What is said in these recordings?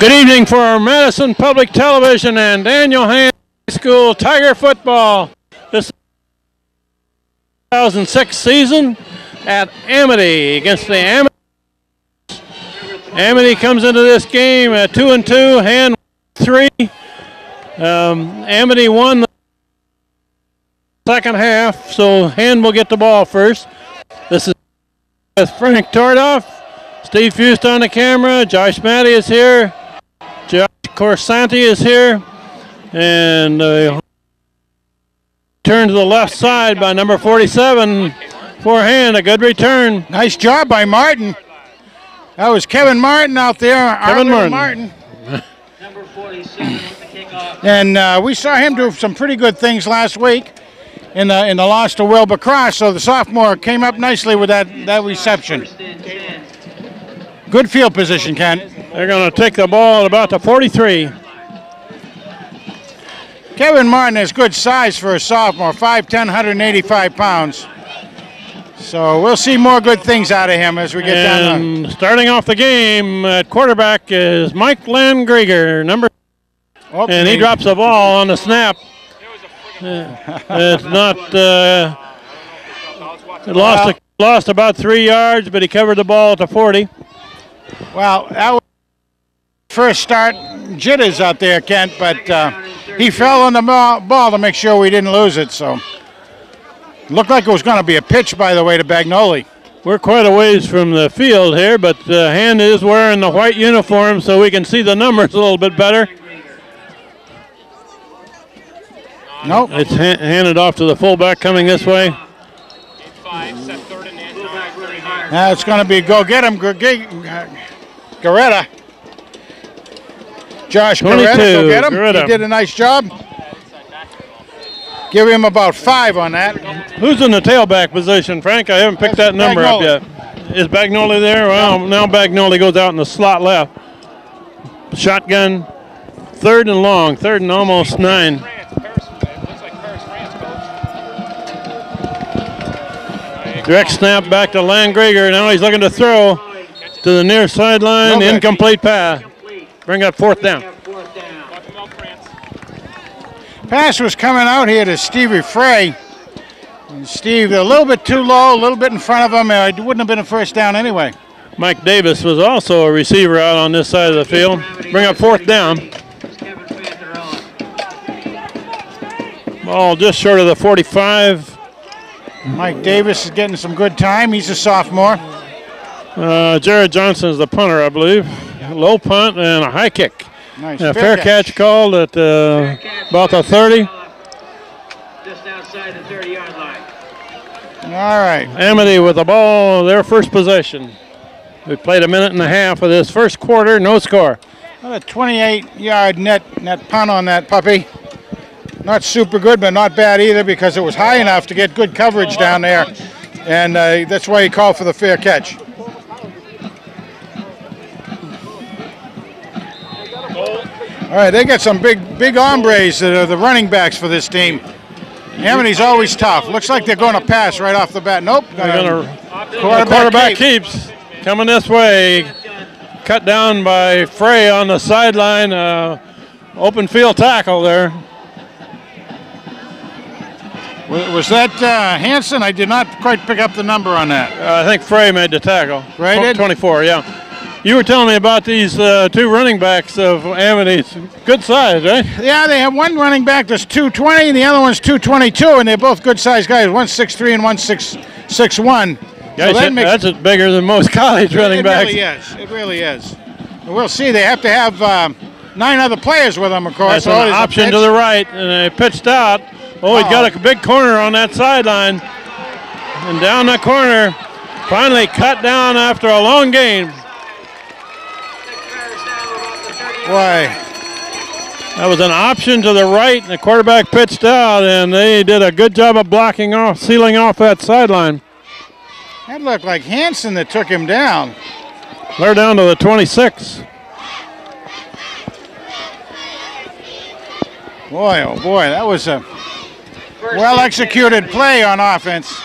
Good evening for our Madison Public Television and Daniel Hand High School Tiger football. This is the 2006 season at Amity against the Amity. Amity comes into this game at 2-2, Hand 3. Amity won the second half, so Hand will get the ball first. This is with Frank Tordoff, Steve Fust on the camera, Josh Matty is here. Josh Corsanti is here, and turn to the left side by number 47 for Hand. A good return. Nice job by Martin. That was Kevin Martin out there. Kevin Martin. Number 47 with the kickoff. And we saw him do some pretty good things last week in the loss to Wilbur Cross. So the sophomore came up nicely with that reception. Good field position, Ken. They're going to take the ball at about the 43. Kevin Martin has good size for a sophomore, 5'10", 185 pounds. So we'll see more good things out of him as we get down. And starting off the game at quarterback is Mike Landgrieger, and he drops the ball on the snap. It's not. Lost about 3 yards, but he covered the ball at the 40. Well, that was first start jitters out there, Kent, but he fell on the ball to make sure we didn't lose it. So looked like it was going to be a pitch, by the way, to Bagnoli. We're quite a ways from the field here, but Hand is wearing the white uniform, so we can see the numbers a little bit better. Nope. It's handed off to the fullback coming this way. Now it's going to be go get him, Garetta. Josh Garetta, go get him. Garetta. He did a nice job. Give him about 5 on that. Who's in the tailback position, Frank? I haven't picked that number up yet. Is Bagnoli there? Well, now Bagnoli goes out in the slot left. Shotgun, 3rd and long, 3rd and almost 9. Direct snap back to Landgrieger. Now he's looking to throw to the near sideline. No Incomplete pass. Bring up 4th down. Pass was coming out here to Stevie Frey. And Steve a little bit too low, a little bit in front of him. It wouldn't have been a first down anyway. Mike Davis was also a receiver out on this side of the field. Bring up 4th down. Ball just short of the 45. Mike Davis is getting some good time. He's a sophomore. Jared Johnson is the punter, I believe. Low punt and a high kick. Nice. Fair catch called at about the 30. Just outside the 30-yard line. All right. Amity with the ball, their first possession. We played a minute and a half of this first quarter, no score. What a 28-yard net punt on that puppy. Not super good, but not bad either because it was high enough to get good coverage down there. And that's why he called for the fair catch. All right, they got some big hombres that are the running backs for this team. Amity's always tough. Looks like they're going to pass right off the bat. Nope. Quarterback keeps coming this way. Cut down by Frey on the sideline. Open field tackle there. Was that Hanson? I did not quite pick up the number on that. I think Frey made the tackle. Frey did? 24, yeah. You were telling me about these 2 running backs of Amity's. Good size, right? Yeah, they have one running back that's 220, and the other one's 222, and they're both good-sized guys. One's 6'3" and one's 6'1". Guys, so that's bigger than most college running backs. It really is. We'll see. They have to have 9 other players with them, of course. That's an option to the right, and they pitched out. Oh, he's got a big corner on that sideline. And down the corner, finally cut down after a long game. Boy. That was an option to the right, and the quarterback pitched out, and they did a good job of sealing off that sideline. That looked like Hanson that took him down. They're down to the 26. Boy, oh boy, that was a well-executed play on offense.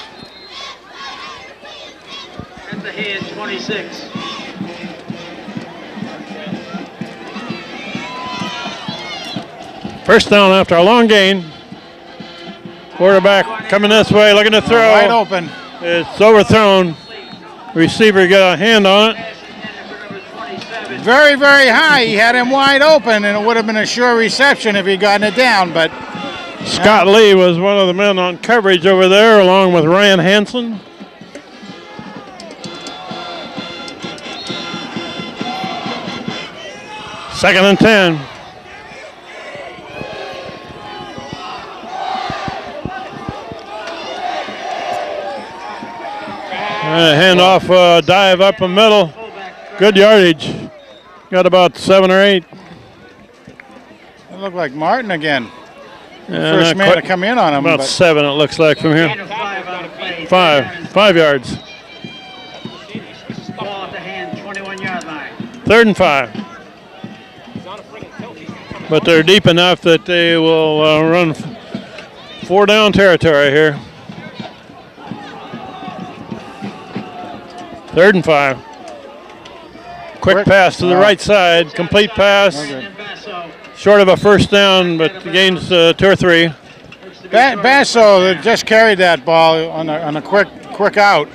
At the Hand 26. First down after a long gain. Quarterback coming this way, looking to throw. Wide open. It's overthrown. Receiver got a hand on it. Very, very high. He had him wide open, and it would have been a sure reception if he'd gotten it down. But Scott Lee was one of the men on coverage over there, along with Ryan Hansen. Second and 10. Handoff, dive up the middle. Good yardage. Got about 7 or 8. It looked like Martin again. Yeah, First man to come in on him. About 7, it looks like from here. 5 yards. Ball at the hand, 21-yard line. 3rd and 5. But they're deep enough that they will run 4 down territory here. 3rd and 5. Quick pass to the right side, complete pass. Short of a first down, but gains 2 or 3. Basso just carried that ball on a quick out.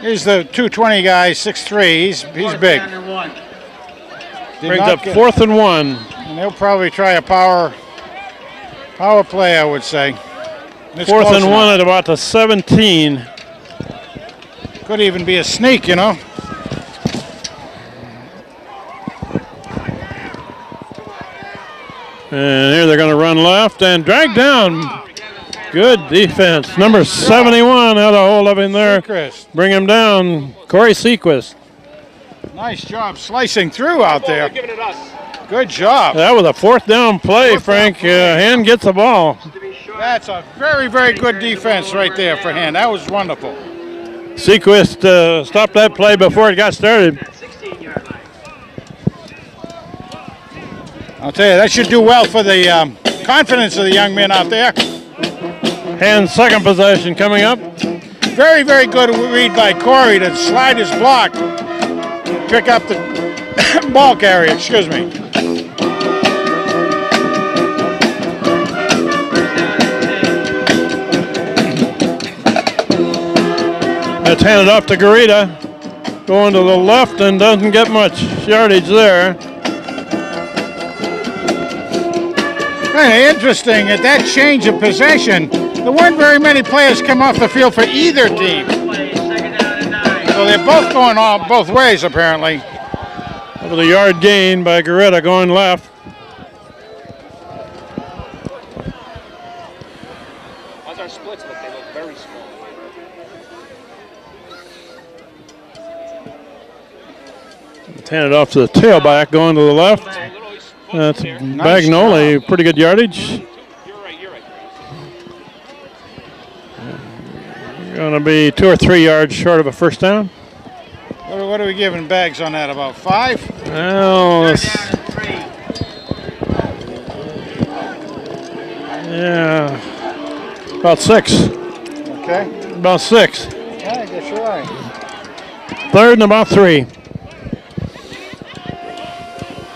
He's the 220 guy, 6'3". He's big. Brings up 4th and 1. And they'll probably try a power play, I would say. It's 4th and 1 enough. at about the 17. Could even be a sneak, you know. And here they're going to run left and drag down. Good defense. Number 71 had a hold of him there. Chris. Bring him down. Corey Sequist. Nice job slicing through out there. Good job. That was a 4th down play, Frank. Hand gets the ball. That's a very, very good defense right there for Hand. That was wonderful. Sequist stopped that play before it got started. I'll tell you, that should do well for the confidence of the young men out there. Hand's second possession coming up. Very, very good read by Corey to slide his block. Pick up the ball carrier, excuse me. That's handed off to Garita. Going to the left and doesn't get much yardage there. Kind of interesting at that change of possession. There weren't very many players come off the field for either team. So they're both going on both ways apparently. Over the yard gain by Garita going left. As our splits look, they look very small. It's handed off to the tailback going to the left. That's Bagnoli, pretty good yardage. You're right. Going to be 2 or 3 yards short of a first down. What are we giving Bags on that, about 5? Well, yeah, about 6. Okay. About 6. Yeah, I guess you're right. 3rd and about 3.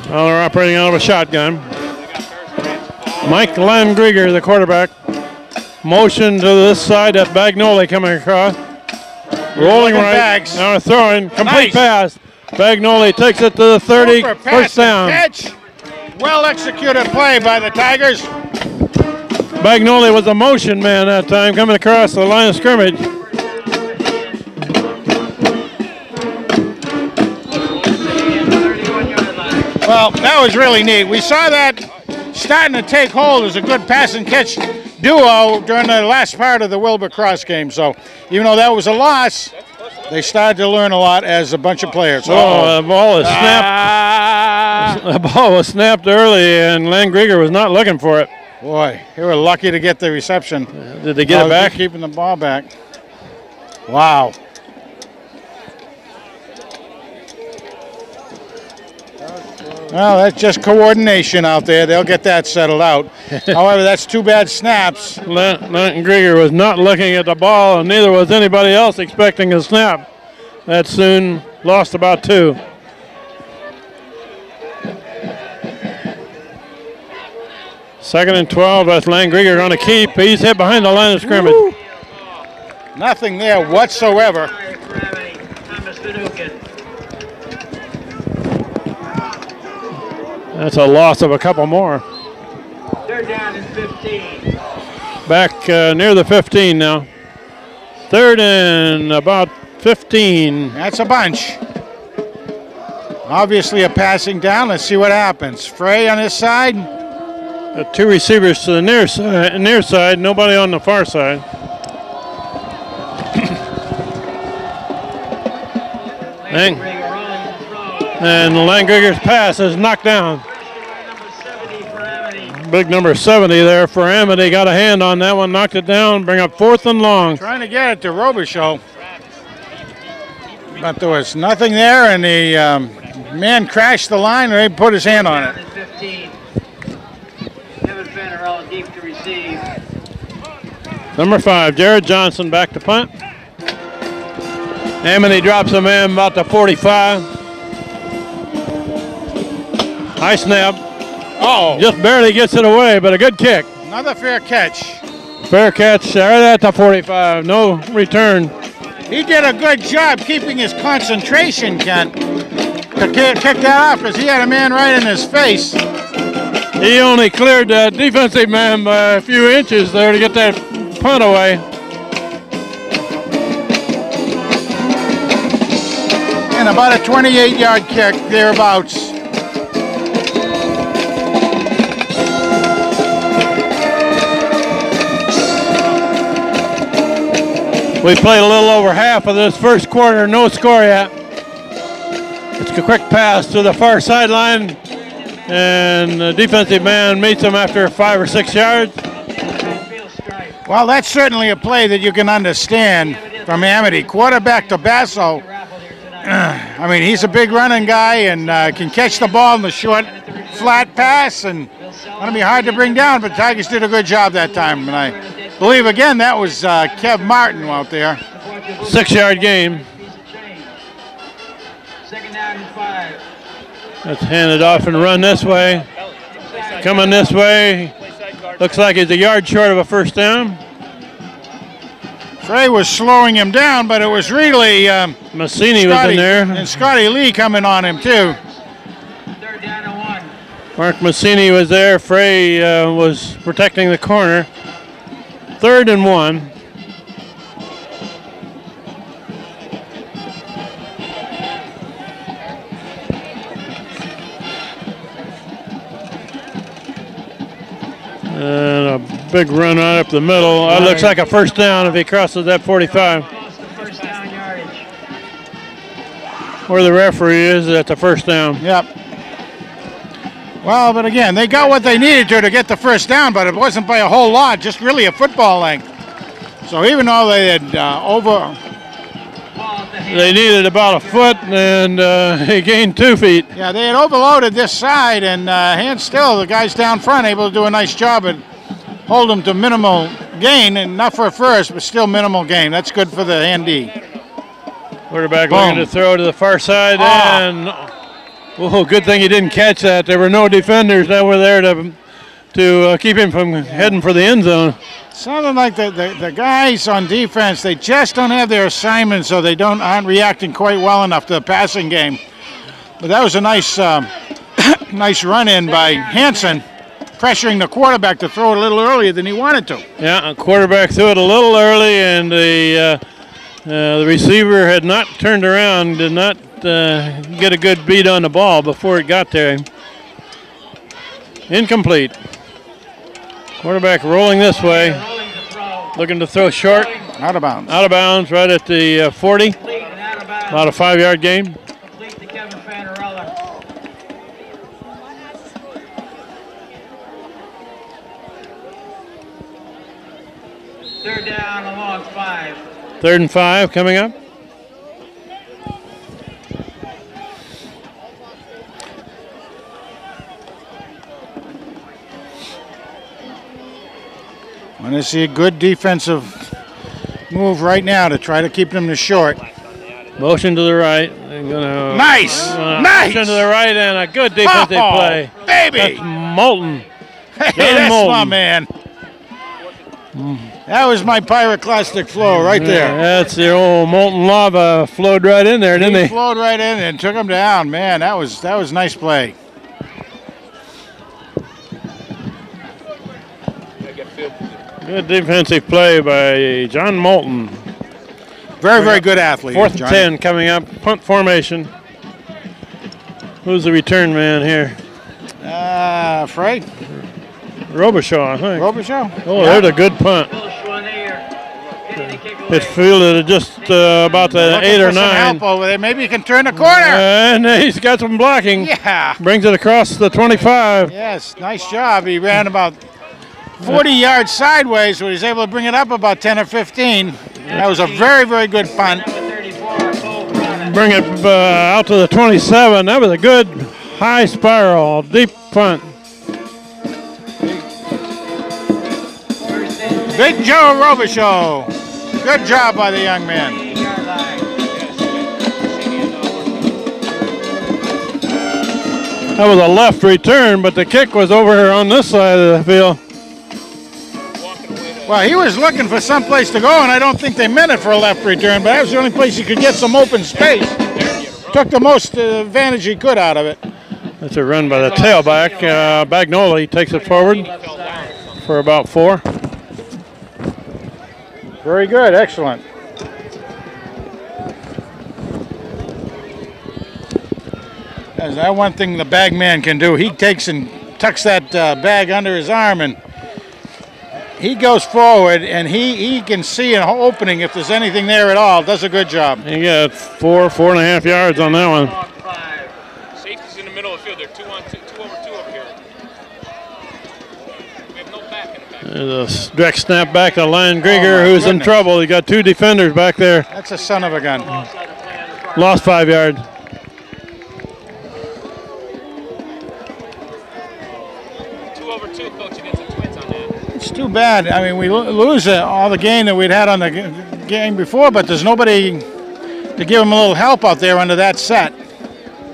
Well, they're operating out of a shotgun. Mike Landgrieger, the quarterback. Motion to this side at Bagnoli coming across. Rolling right. Bags. Now throwing. Complete Nice. pass. Bagnoli takes it to the 30. Over, pass, First down. Catch. Well executed play by the Tigers. Bagnoli was a motion man that time coming across the line of scrimmage. Well, that was really neat. We saw that starting to take hold as a good pass and catch duo during the last part of the Wilbur Cross game. So even though that was a loss, they started to learn a lot as a bunch of players. Oh, the ball was snapped. The ball was snapped early, and Landgrieger was not looking for it. Boy, they were lucky to get the reception. Did they get it back? Keeping the ball back. Wow. Well, that's just coordination out there. They'll get that settled out. However, that's 2 bad snaps. Landgrieger was not looking at the ball, and neither was anybody else expecting a snap. That soon lost about 2. Second and 12. That's Langriger going to keep. He's hit behind the line of scrimmage. Woo. Nothing there whatsoever. That's a loss of a couple more. Third down and 15. Back near the 15 now. Third and about 15. That's a bunch. Obviously a passing down. Let's see what happens. Frey on his side. Got two receivers to the near side, nobody on the far side. And Langriger's pass is knocked down. Big number 70 there for Amity. Got a hand on that one, knocked it down, bring up 4th and long. Trying to get it to Robichaux. But there was nothing there, and the man crashed the line, and he put his hand on it. Deep to receive. Number 5, Jared Johnson back to punt. Amity drops him in about the 45. High snap. Oh, just barely gets it away, but a good kick. another fair catch. Fair catch right at the 45. No return. He did a good job keeping his concentration, Kent, to kick that off because he had a man right in his face. He only cleared the defensive man by a few inches there to get that punt away. And about a 28-yard kick, thereabouts. We played a little over half of this first quarter, no score yet. It's a quick pass to the far sideline. And the defensive man meets him after 5 or 6 yards. Well, that's certainly a play that you can understand from Amity. Quarterback to Basso. I mean, he's a big running guy and can catch the ball in the short, flat pass, and going to be hard to bring down, but Tigers did a good job that time. And I believe, again, that was Kev Martin out there. 6-yard game. Second down and 5. Let's hand it off and run this way. Coming this way. Looks like he's a yard short of a first down. Frey was slowing him down, but it was really Massini was in there. And Scotty Lee coming on him, too. Third down and 1. Mark Massini was there. Frey was protecting the corner. 3rd and 1. And a big run right up the middle. That looks like a first down if he crosses that 45. First down yardage. Where the referee is at the first down. Yep. Well, but again, they got what they needed to get the first down, but it wasn't by a whole lot, just really a football length. So even though they had they needed about a foot, and he gained 2 feet. Yeah, they had overloaded this side, and hand still, the guys down front able to do a nice job and hold them to minimal gain, and not for a first, but still minimal gain. That's good for the handy. Quarterback looking to throw to the far side, and good thing he didn't catch that. There were no defenders that were there to keep him from heading for the end zone. Sounded like the guys on defense, they just don't have their assignment, so they aren't reacting quite well enough to the passing game. But that was a nice nice run in by Hansen, pressuring the quarterback to throw it a little earlier than he wanted to. Yeah, a quarterback threw it a little early, and the receiver had not turned around, did not get a good beat on the ball before it got there. Incomplete. Quarterback rolling this way, looking to throw short. Out of bounds. Out of bounds, right at the 40. About a 5-yard gain. Third down along 5. 3rd and 5 coming up. Want to see a good defensive move right now to try to keep them to short. Motion to the right. Nice! Motion to the right and a good defensive play. Baby! That's Moulton. Hey, that's my man. That was my pyroclastic flow right there. That's the old molten lava flowed right in there, didn't He he? flowed right in and took him down. Man, that was nice play. Good defensive play by John Moulton. Very good athlete. 4th and Johnny. 10 coming up. Punt formation. Who's the return man here? Frey? Robichaud, I think. Robichaud? Oh, there's a good punt. It's fielded at just about the Looking 8 or for some 9. help over there. Maybe he can turn the corner. And he's got some blocking. Yeah. Brings it across the 25. Yes, nice job. He ran about 40 yards sideways, so he's able to bring it up about 10 or 15. That was a very good punt. Bring it out to the 27. That was a good high spiral, deep punt. Big Joe Robichaud. Good job by the young man. That was a left return, but the kick was over here on this side of the field. Well, he was looking for some place to go, and I don't think they meant it for a left return, but that was the only place he could get some open space. Took the most advantage he could out of it. That's a run by the tailback. Bagnoli takes it forward for about 4. Very good, excellent. That's that one thing the bag man can do. He takes and tucks that bag under his arm, and he goes forward, and he can see an opening if there's anything there at all. Does a good job. He got 4.5 yards on that one. Safety's in the middle of the field. They're 2 on 2, 2 over 2 up here. We have no back in the back. There's a direct snap back to Lion Grieger, my who's in goodness. trouble. He got 2 defenders back there. That's a son of a gun. Lost 5 yards. 2 over 2, coach, against the Twins on that. It's too bad. I mean, we lose all the gain that we'd had on the game before, but there's nobody to give him a little help out there under that set.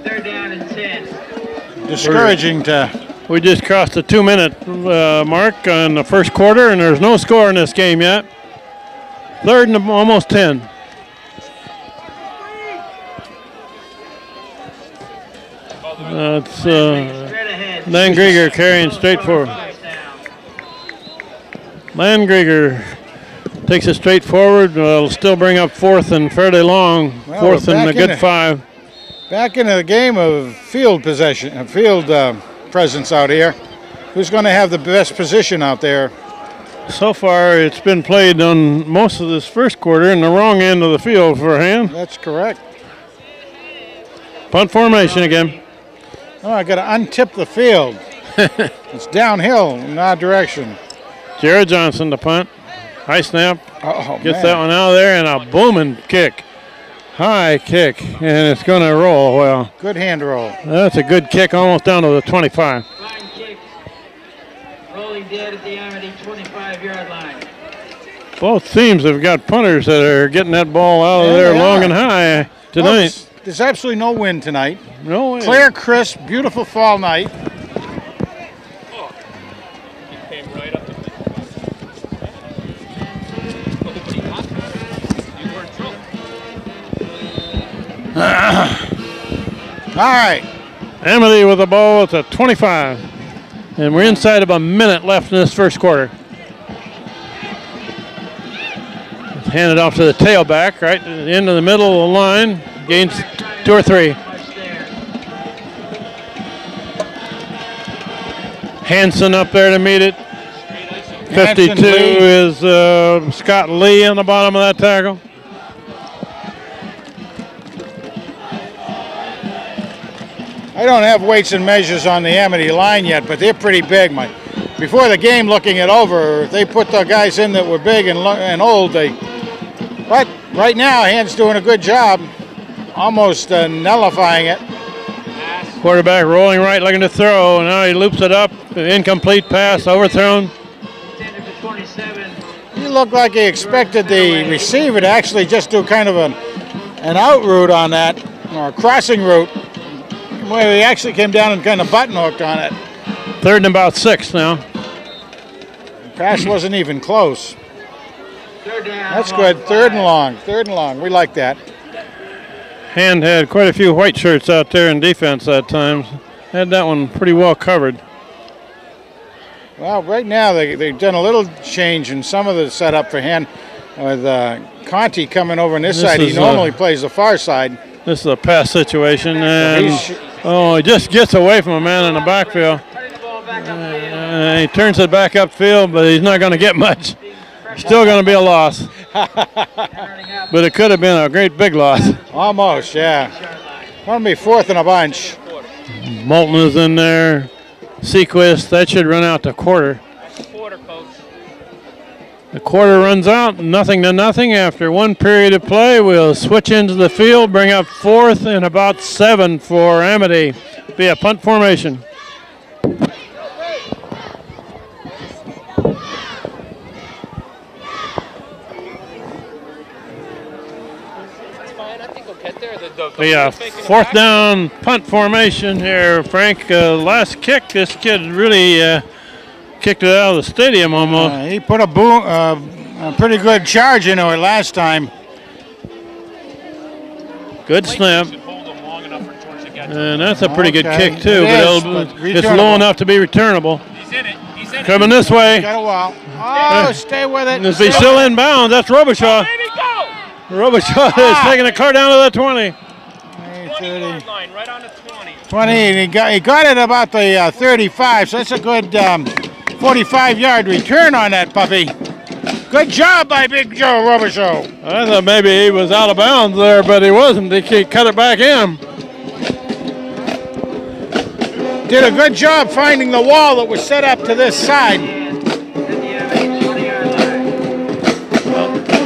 3rd down and 10. Discouraging to. We just crossed the 2-minute mark on the first quarter, and there's no score in this game yet. 3rd and almost 10. That's Lion Grieger carrying straight forward. Lion Grieger takes it straight forward. Will still bring up 4th and fairly long. Well, 4th we're and a back good in it. 5. Back into the game of field possession, field presence out here. Who's going to have the best position out there? So far, it's been played on most of this first quarter in the wrong end of the field for a hand. That's correct. Punt formation again. Oh, I got to untip the field. It's downhill in that direction. Jared Johnson to punt. High snap. Oh, Gets man. that one out of there and a booming kick. High kick, and it's going to roll. Well, Good hand roll. that's a good kick almost down to the 25. Line kick. Rolling dead at the Amity 25-yard line. Both teams have got punters that are getting that ball out of Yeah, there they long are. and high Well, tonight. there's absolutely no wind tonight. No way. Clear, crisp, beautiful fall night. He came right up to me. You were in trouble. All right. Amity with the ball at the 25. And we're inside of a minute left in this first quarter. It's handed off to the tailback, right at the end of the middle of the line. Gains 2 or 3. Hanson up there to meet it. 52 Hanson, Lee. is Scott Lee on the bottom of that tackle. I don't have weights and measures on the Amity line yet, but they're pretty big. Before the game, looking it over, if they put the guys in that were big and old, but right now, Hand's doing a good job, almost nullifying it. Quarterback rolling right, looking to throw. Now he loops it up. Incomplete pass, overthrown. Intended for 27. He looked like he expected the receiver to actually just do kind of an out route on that, or a crossing route, where he actually came down and kind of button hooked on it. 3rd and about 6 now. Pass wasn't even close. Third down. That's long good. Third and 5. long. Third and long. We like that. Hand had quite a few white shirts out there in defense that time. Had that one pretty well covered. Well, right now they've done a little change in some of the setup for Hand with Conti coming over on this side. He normally plays the far side. This is a pass situation, and he just gets away from a man in the backfield. He turns it back upfield, but he's not going to get much. Still going to be a loss. But it could have been a great big loss. Almost, yeah. Going to be fourth in a bunch. Moulton is in there. Sequist, that should run out to quarter. Quarter, coach. The quarter runs out, 0-0 after one period of play. We'll switch into the field, bring up fourth and about 7 for Amity. Be a punt formation. Be a fourth down punt formation here, Frank. Last kick, this kid really kicked it out of the stadium almost. He put a pretty good charge into it last time. Good snap. And that's a pretty good kick too, but it's low enough to be returnable. He's in it. He's in Coming this way. Got a while. Oh, stay with it. If he's still in bounds, that's Robichaud. Baby, go! Robichaud is taking the car down to the 20. 20-yard line, right on the 20. 20, and he got it about the 35, so that's a good 45-yard return on that puppy. Good job by Big Joe Robichaud. I thought maybe he was out of bounds there, but he wasn't. He cut it back in. Did a good job finding the wall that was set up to this side.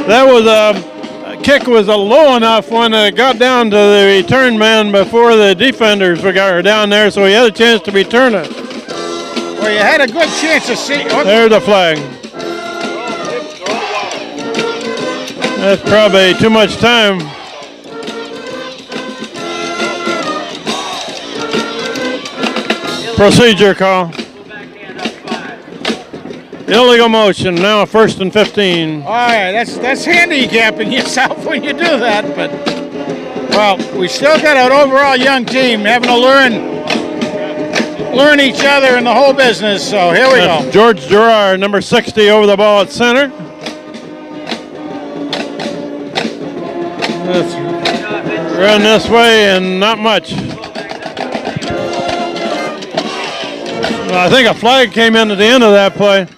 That was kick was a low enough when it got down to the return man before the defenders were down there, so he had a chance to return it. Well, you had a good chance to see. There's the flag. That's probably too much time. Procedure call. Illegal motion, now 1st and 15. All right, that's handicapping yourself when you do that, but, well, we still got an overall young team having to learn each other and the whole business, so here we go. George Gerard, number 60, over the ball at center. Let's run this way and not much. I think a flag came in at the end of that play.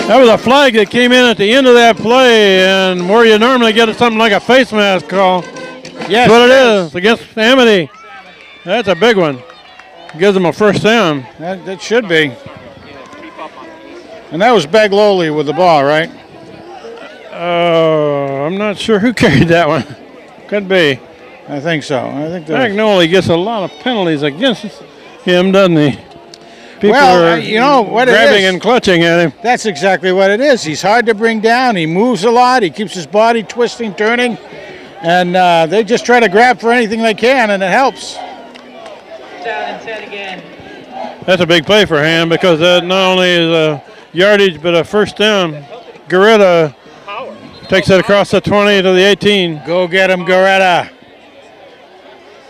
That was a flag that came in at the end of that play, and where you normally get something like a face mask call. Yes, that's what it is against Amity. That's a big one. Gives them a first down. That should be. And that was Bagloli with the ball, right? I'm not sure who carried that one. Could be. I think so. I think Bagnoli gets a lot of penalties against him, doesn't he? People are you know what grabbing it is. and clutching at him. That's exactly what it is. He's hard to bring down. He moves a lot. He keeps his body twisting, turning, and they just try to grab for anything they can, and it helps. Down and 10 again. That's a big play for him because that not only is a yardage but a first down. Garetta takes it across the 20 to the 18. Go get him, Garetta.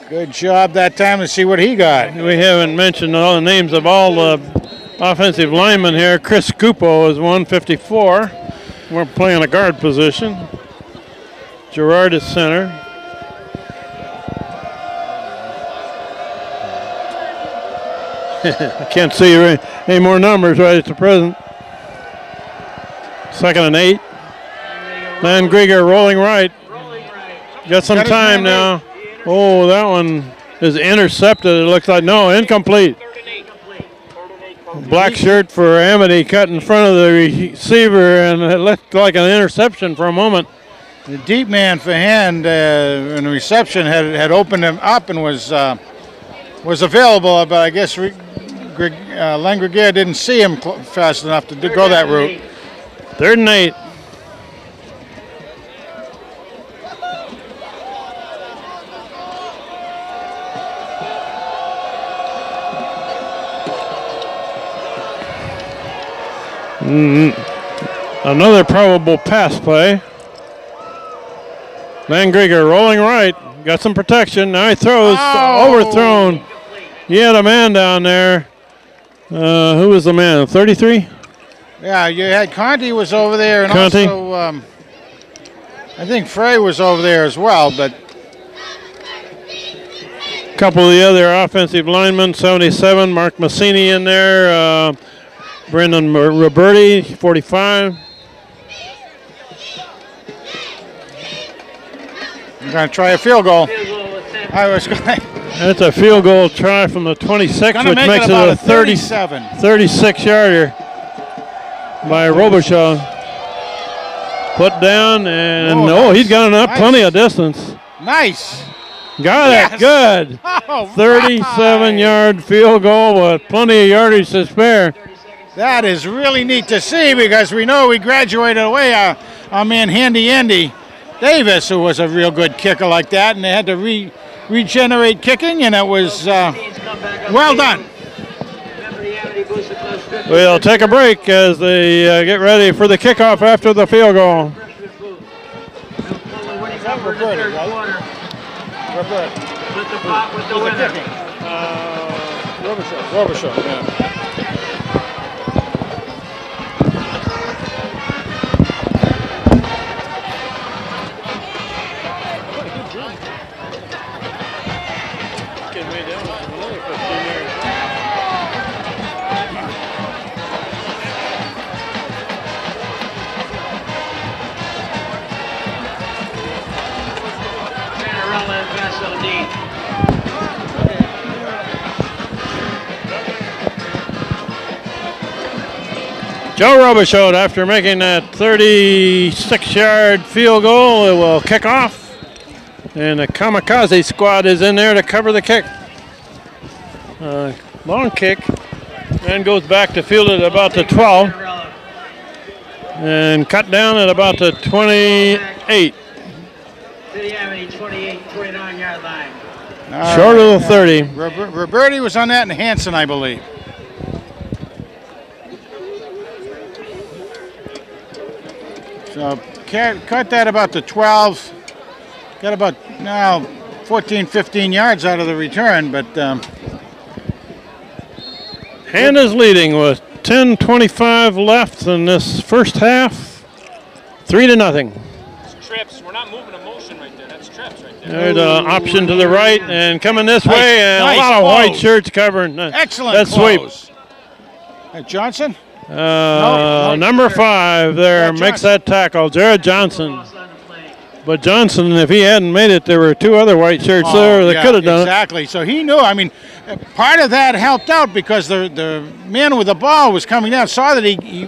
Good job that time to see what he got. We haven't mentioned all the names of all the offensive linemen here. Chris Scupo is 154. We're playing a guard position. Gerard is center. I can't see any more numbers right at the present. 2nd and 8. Van Grieger rolling right. Got some time now. Oh, that one is intercepted. It looks like, no, incomplete. Black shirt for Amity cut in front of the receiver, and it looked like an interception for a moment. The deep man for Hand in the reception had opened him up and was available, but I guess Langrigier didn't see him fast enough to go that route. 3rd and 8. Another probable pass play. Van Grieger rolling right. Got some protection. Now he throws. Overthrown. He had a man down there. Who was the man? 33? Yeah, you had Conti was over there, and Conti. also I think Frey was over there as well. But a couple of the other offensive linemen, 77, Mark Massini in there. Brendan Roberti, 45. I'm going to try a field goal. I was going. That's a field goal try from the 26, which makes it a 36-yarder by Robichaud. Put down, and he's got enough, plenty of distance. Nice. Got it, good. 37-yard field goal with plenty of yardage to spare. That is really neat to see because we know we graduated away our man Handy Andy Davis, who was a real good kicker like that, and they had to regenerate kicking, and it was well done. We'll take a break as they get ready for the kickoff after the field goal. Robichaud, yeah. Joe Robichaud, after making that 36-yard field goal, it will kick off. And the Kamikaze squad is in there to cover the kick. Long kick. Then goes back to field at about the 12. And cut down at about the 28. City Amity 29-yard line. Short of the 30. Roberti was on that, and Hanson, I believe. So cut that about the 12. Got about now 14, 15 yards out of the return, but Hand is leading with 10:25 left in this first half. 3-0. It's trips. We're not moving a motion right there. That's trips right there. There's an option to the right and coming this way, and nice a lot of close. white shirts covering. Excellent That sweep. close. Johnson? Number 5 there makes that tackle, Jared Johnson. But Johnson, if he hadn't made it, there were 2 other white shirts there that could have done exactly. So he knew. I mean, part of that helped out because the man with the ball was coming down, saw that he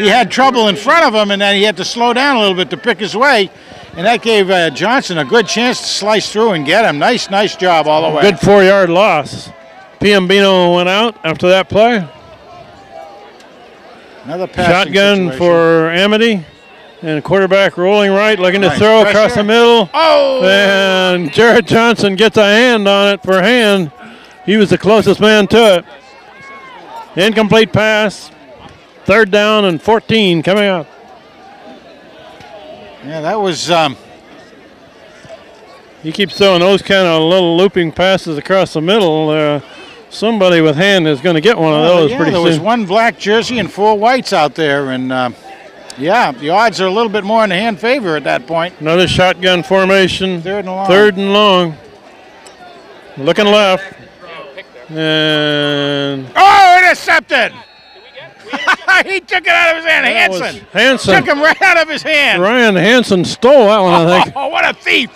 had trouble in front of him, and then he had to slow down a little bit to pick his way. And that gave Johnson a good chance to slice through and get him. Nice job all the way. Good 4-yard loss. Piombino went out after that play. Another passing Shotgun situation for Amity. And quarterback rolling right, looking to Nice throw pressure. across the middle. Oh! And Jared Johnson gets a hand on it for Hand. He was the closest man to it. Incomplete pass. 3rd down and 14 coming up. Yeah, that was. He keeps throwing those kind of little looping passes across the middle. Somebody with Hand is going to get one of those pretty there soon. was 1 black jersey and 4 whites out there, and yeah, the odds are a little bit more in the Hand favor at that point. Another shotgun formation. 3rd and long. 3rd and long. Looking left. And Intercepted! He took it out of his hand. Hanson. Hanson. Took him right out of his hand. Ryan Hanson stole that one, I think. Oh, what a thief!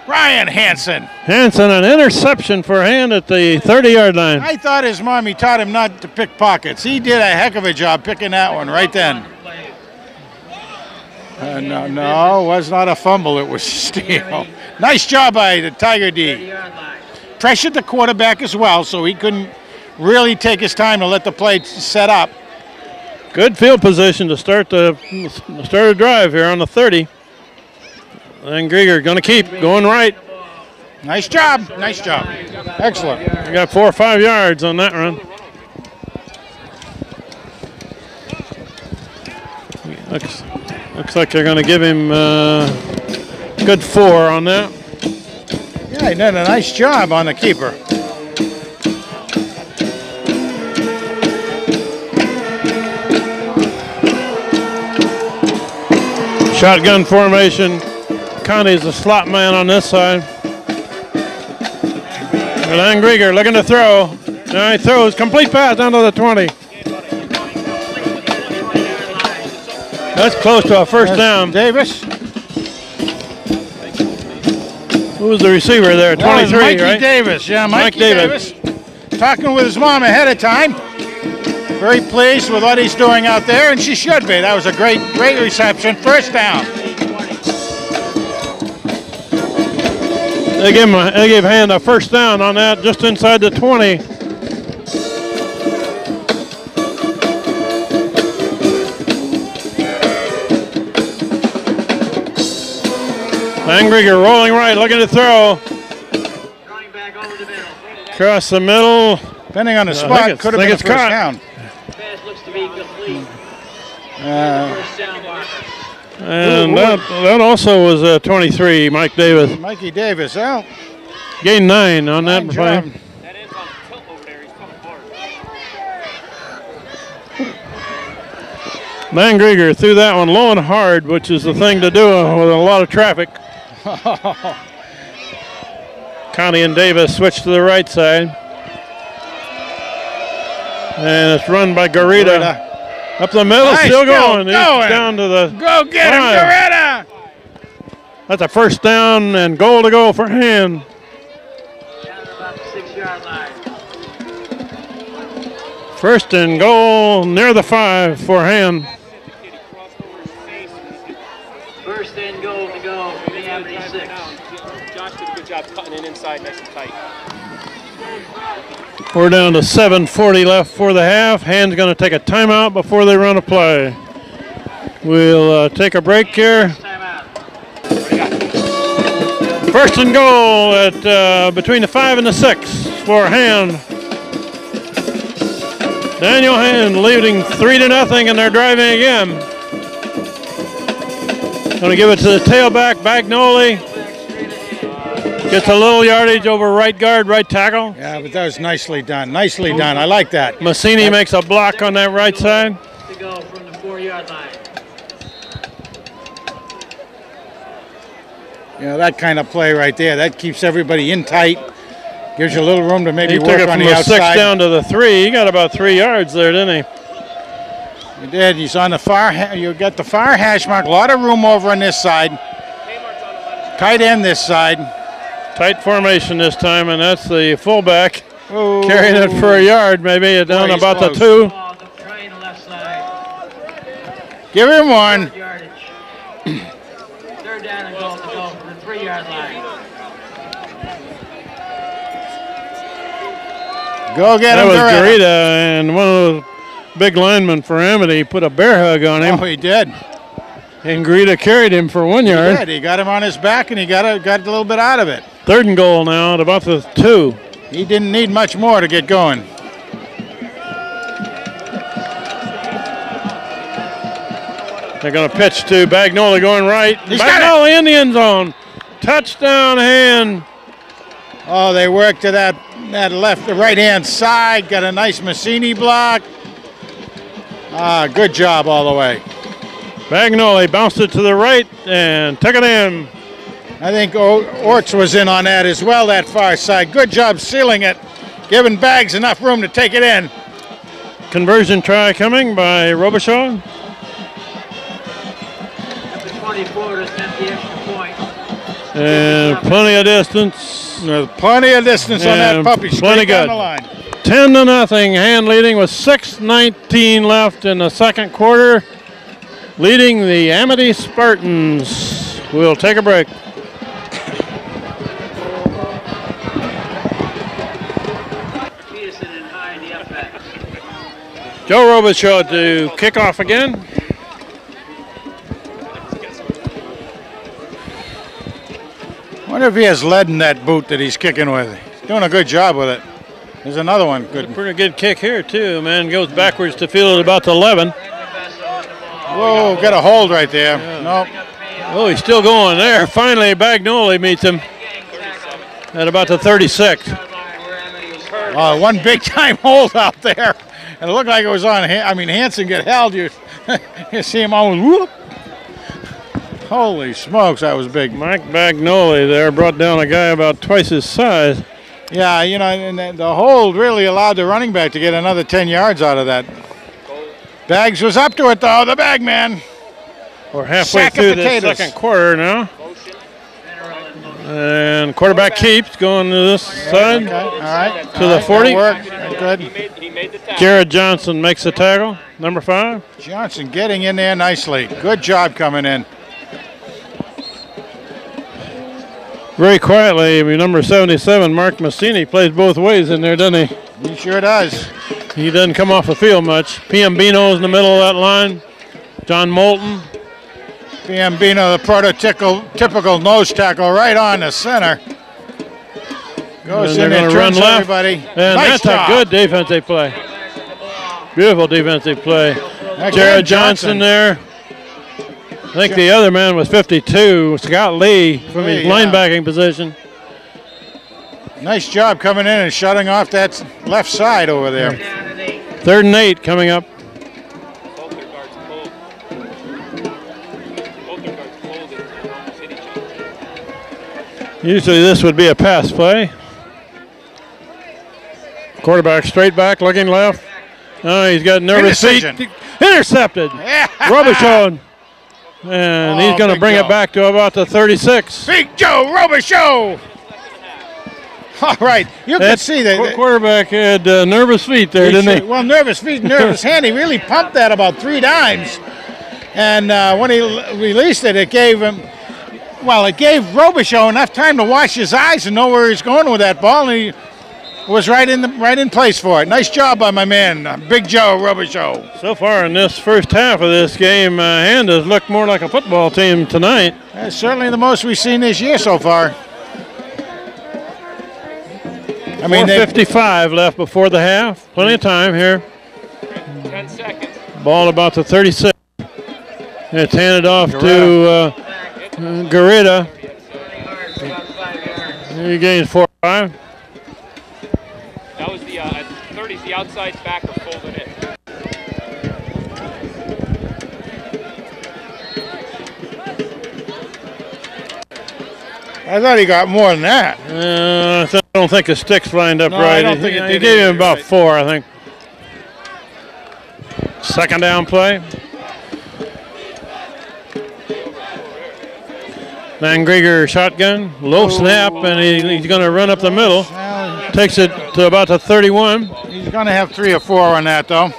Ryan Hanson. Hanson, an interception for Hand at the 30-yard line. I thought his mommy taught him not to pick pockets. He did a heck of a job picking that one right then. No, it was not a fumble. It was a steal. Nice job by the Tiger D. Pressured the quarterback as well, so he couldn't really take his time to let the play set up. Good field position to start a drive here on the 30. And Grieger going to keep going right. Nice job. Excellent. We got 4 or 5 yards on that run. Looks like they're going to give him good 4 on that. Yeah, he did a nice job on the keeper. Shotgun formation. Connie's the slot man on this side. Van Grieger looking to throw. Now he throws. Complete pass down to the 20. That's close to a first down. Davis. Who was the receiver there? 23, Mikey right? Davis. Yeah, Mike Davis. Talking with his mom ahead of time. Very pleased with what he's doing out there, and she should be. That was a great reception. First down. They gave Hand a first down on that, just inside the 20. Van Grieger rolling right, looking to throw. Across the middle. Depending on the spot, could have been a first down. Pass looks to be complete. And that also was 23, Mike Davis. Mikey Davis, out. Gained 9 on that play. That ends on tilt over there. He's coming forward. Van Grieger threw that one low and hard, which is the thing to do with a lot of traffic. Connie and Davis switch to the right side. And it's run by Garita. Up the middle, Nice, still going. He's down to the Go get him, 5. Garita! That's a first down and goal to go for Hand. Down to about the 6-yard line. First and goal near the 5 for Hand. First and goal to go for the Amity 6. Josh did a good job cutting it inside nice and tight. We're down to 7:40 left for the half. Hand's going to take a timeout before they run a play. We'll take a break here. Timeout. First and goal at between the 5 and the 6 for Hand. Daniel Hand leading 3-0, and they're driving again. Going to give it to the tailback, Bagnoli. Gets a little yardage over right guard, right tackle. Yeah, but that was nicely done. Nicely done. I like that. Massini makes a block on that right side. To go from the 4-yard line. Yeah, that kind of play right there. That keeps everybody in tight. Gives you a little room to maybe He took work it on from the the 6 outside. down to the 3. He got about 3 yards there, didn't he? He did. He's on the far. You got the far hash mark. A lot of room over on this side. Tight end this side. Tight formation this time, and that's the fullback Ooh. carrying it for a yard, maybe down Boy, he's about close. the 2. Ball trying the left side. Give him one. Yardage. Third down and goal to go from the 3-yard line. Go get That him, was Garita. Garita, and one of those big linemen for Amity put a bear hug on him, Oh, he did. and Garita carried him for 1 He yard. did. He got him on his back, and he got a little bit out of it. Third and goal now at about the 2. He didn't need much more to get going. They're going to pitch to Bagnoli going right. He's got Bagnoli in the end zone. Touchdown Hand. Oh, they worked to that the right-hand side. Got a nice Massini block. Good job all the way. Bagnoli bounced it to the right and took it in. I think Orts was in on that as well, that far side. Good job sealing it, giving Bags enough room to take it in. Conversion try coming by Robichaud. Number 24 to attempt the extra point. And plenty of distance. There's plenty of distance on that And puppy, plenty straight down good. the line. 10-0. Hand leading with 6:19 left in the second quarter. Leading the Amity Spartans. We'll take a break. Peterson and High, the up-back. Joe Robichaud to kick off again. Wonder if he has lead in that boot that he's kicking with. He's doing a good job with it. There's another one. Good. Pretty good kick here too. Man goes backwards to field at about the 11. Basso with the ball. Whoa, got a hold right there. Nope. Oh, he's still going there. Finally, Bagnoli meets him at about the 36. One big time hold out there. And it looked like it was on, Hansen got held. You see him almost whoop. Holy smokes, that was big. Mike Bagnoli there brought down a guy about twice his size. Yeah, and the hold really allowed the running back to get another 10 yards out of that. Baggs was up to it, though, the bag man. We're halfway through the second quarter now. And quarterback keeps going to this side. Okay. All right. To the 40. Good. He made the tackle. Jared Johnson makes the tackle, number 5. Johnson getting in there nicely. Good job coming in. Very quietly, number 77, Mark Massini, plays both ways in there, doesn't he? He sure does. He doesn't come off the field much. Piambino's in the middle of that line. John Moulton. Piambino, the prototypical nose tackle right on the center. Goes in there, run left. Everybody. And nice that's job. a good defensive play. Beautiful defensive play. Jared Johnson there. I think the other man was 52, Scott Lee, from his linebacking position. Nice job coming in and shutting off that left side over there. 3rd and 8 coming up. Usually this would be a pass play. Quarterback straight back, looking left. Oh, he's got nervous feet. Intercepted. Robichon. And he's going to bring it back to about the 36. Big Joe Robichon. All right, you can see that. Quarterback had nervous feet there, didn't he? Well, nervous feet, nervous hand. He really pumped that about 3 times. And when he released it, it gave Robichon enough time to wash his eyes and know where he's going with that ball, and he was right in place for it. Nice job by my man, Big Joe Robichon. So far in this first half of this game, Hand has looked more like a football team tonight. That's certainly the most we've seen this year so far. 4:55 left before the half. Plenty of time here. 10 seconds. Ball about the 36. It's handed off to Garita. He gains 4 or 5. That was the 30s, the outside backer folded in. I thought he got more than that. I don't think his sticks lined up right. I don't think he gave him about 4, I think. Second down play. Van Grieger shotgun, low snap, and he's going to run up the middle. Takes it to about the 31. He's going to have 3 or 4 on that, though.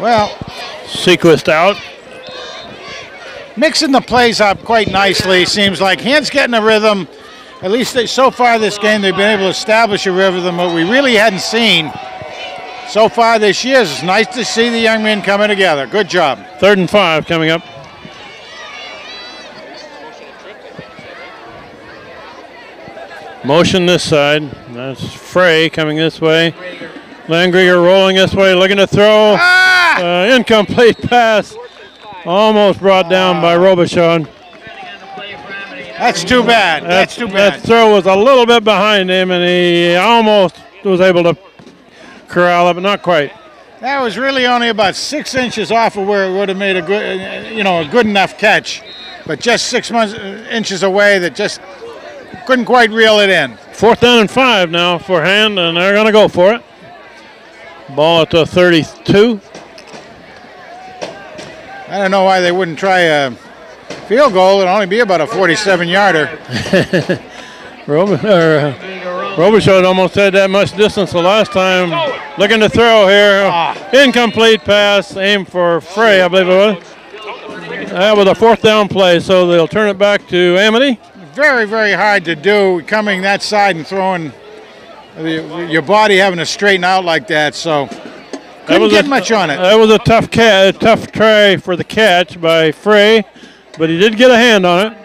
Well, Sequest out. Mixing the plays up quite nicely, seems like. Hand's getting a rhythm. At least so far this game, they've been able to establish a rhythm that we really hadn't seen so far this year. It's nice to see the young men coming together. Good job. 3rd and 5 coming up. Motion this side. That's Frey coming this way. Van Grieger rolling this way, looking to throw. Incomplete pass. Almost brought down by Robichon. That's too bad. That's too bad. That throw was a little bit behind him, and he almost was able to corral it, but not quite. That was really only about 6 inches off of where it would have made a good, a good enough catch, but just 6 inches away that just couldn't quite reel it in. 4th down and 5 now for Hand, and they're going to go for it. Ball at the 32. I don't know why they wouldn't try a field goal. It'd only be about a 47-yarder. Robichon almost had that much distance the last time. Looking to throw here. Incomplete pass. Aimed for Frey, I believe it was. That was a 4th down play, so they'll turn it back to Amity. Very, very hard to do coming that side and throwing your body having to straighten out like that, so couldn't get much on it. That was a tough try for the catch by Frey, but he did get a hand on it.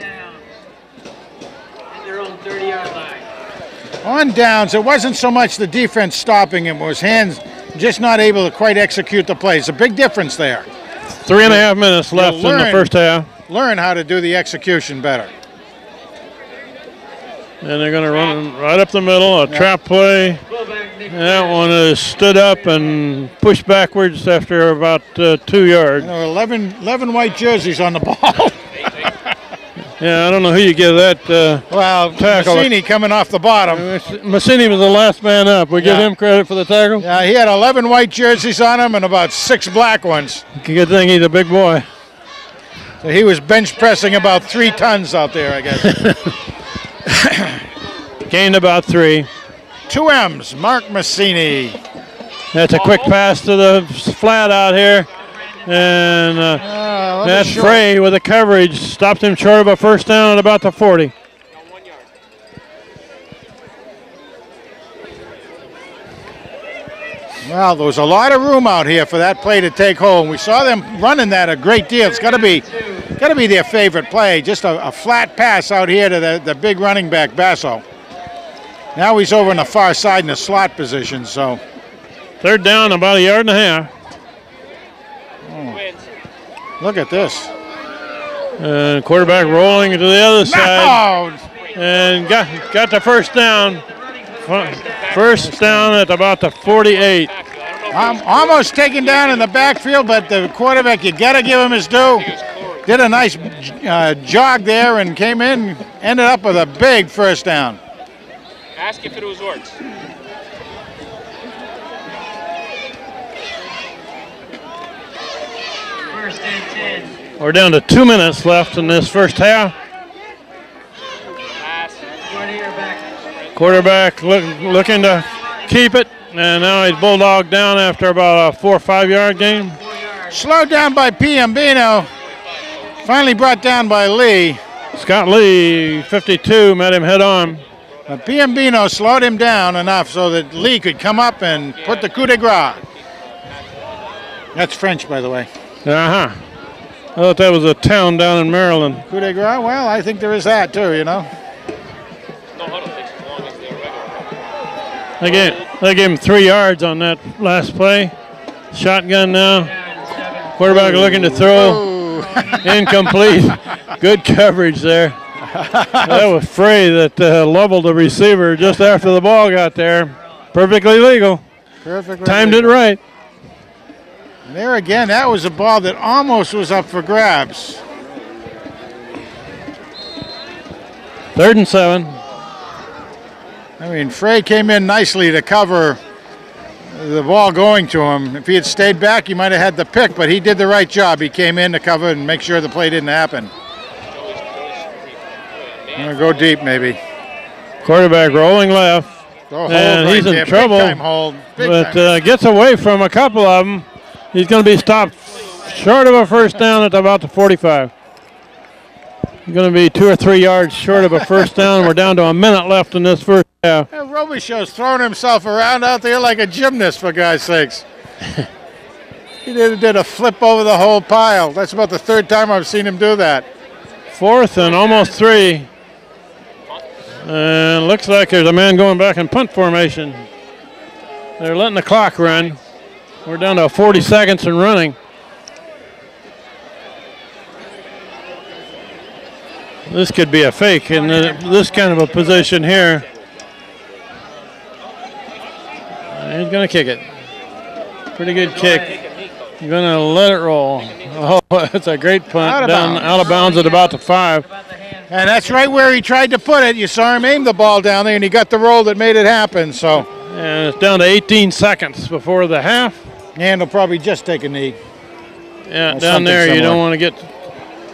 Well, on downs, it wasn't so much the defense stopping him, it was hands just not able to quite execute the play. It's a big difference there. 3.5 minutes left in the first half. Learn how to do the execution better. And they're going to run right up the middle, a trap play. And that one is stood up and pushed backwards after about 2 yards. You know, 11 white jerseys on the ball. Yeah, I don't know who you give that well, tackle. Massini coming off the bottom. Massini was the last man up. We give him credit for the tackle. Yeah, he had 11 white jerseys on him and about 6 black ones. Good thing he's a big boy. So he was bench pressing about 3 tons out there, I guess. Gained about 3. 2 M's, Mark Massini. That's a quick pass to the flat out here. And Matt Frey with the coverage stopped him short of a first down at about the 40. Well, there was a lot of room out here for that play to take hold. We saw them running that a great deal. It's got to be their favorite play. Just a flat pass out here to the big running back, Basso. Now he's over on the far side in the slot position. So, third down, about 1.5 yards. Look at this. And quarterback rolling to the other side. And got the first down. First down at about the 48. I'm almost taken down in the backfield, but the quarterback, you got to give him his due. Did a nice jog there and came in, ended up with a big first down. Ask if it was works. First and 10. We're down to 2 minutes left in this first half. Quarterback looking to keep it, and now he's bulldogged down after about a 4 or 5 yard gain. Slowed down by Piambino. Finally brought down by Lee. Scott Lee, 52, met him head on. But Piambino slowed him down enough so that Lee could come up and put the coup de grace. That's French, by the way. I thought that was a town down in Maryland. Coup de grace? Well, I think there is that too, you know. They gave him 3 yards on that last play. Shotgun now. Quarterback looking to throw. Incomplete. Good coverage there. That was Frey that leveled the receiver just after the ball got there. Perfectly legal. Timed it right. And there again, that was a ball that almost was up for grabs. 3rd and 7. I mean, Frey came in nicely to cover the ball going to him. If he had stayed back, he might have had the pick, but he did the right job. He came in to cover and make sure the play didn't happen. I'm going to go deep, maybe. Quarterback rolling left. And he's in trouble, big time hold. but gets away from a couple of them. He's going to be stopped short of a first down at about the 45. He's going to be 2 or 3 yards short of a first down. We're down to a minute left in this first half. Robichaud's throwing himself around out there like a gymnast, for God's sakes. He did a flip over the whole pile. That's about the 3rd time I've seen him do that. 4th and almost 3. And looks like there's a man going back in punt formation. They're letting the clock run. We're down to 40 seconds and running. This could be a fake in this kind of a position here. He's going to kick it. Pretty good kick. He's going to let it roll. Oh, it's a great punt. Out of bounds at about the 5. And that's right where he tried to put it. You saw him aim the ball down there, and he got the roll that made it happen. So, and it's down to 18 seconds before the half. And he'll probably just take a knee. Yeah, down there similar. You don't want to get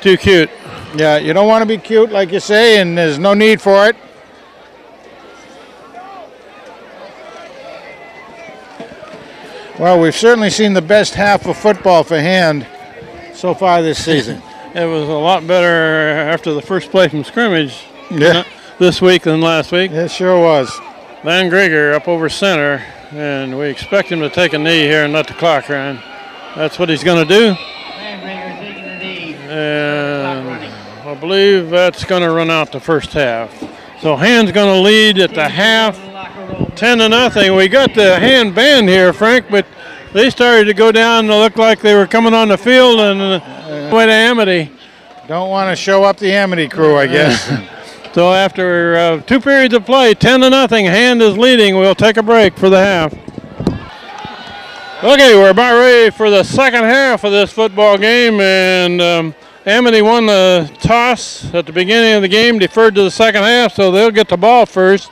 too cute. Yeah, you don't want to be cute, like you say, and there's no need for it. Well, we've certainly seen the best half of football for Hand so far this season. It was a lot better after the first play from scrimmage this week than last week. It sure was. Van Grieger up over center, and we expect him to take a knee here and let the clock run. That's what he's going to do. Van Grieger taking the knee. And I believe that's going to run out the first half. So Hand's going to lead at the half 10-0. We got the hand band here, Frank, but they started to go down and look like they were coming on the field and went to Amity. Don't want to show up the Amity crew, I guess. So after 2 periods of play, 10-0, hand is leading. We'll take a break for the half. Okay, we're about ready for the second half of this football game, and Amity won the toss at the beginning of the game, deferred to the second half, so they'll get the ball first.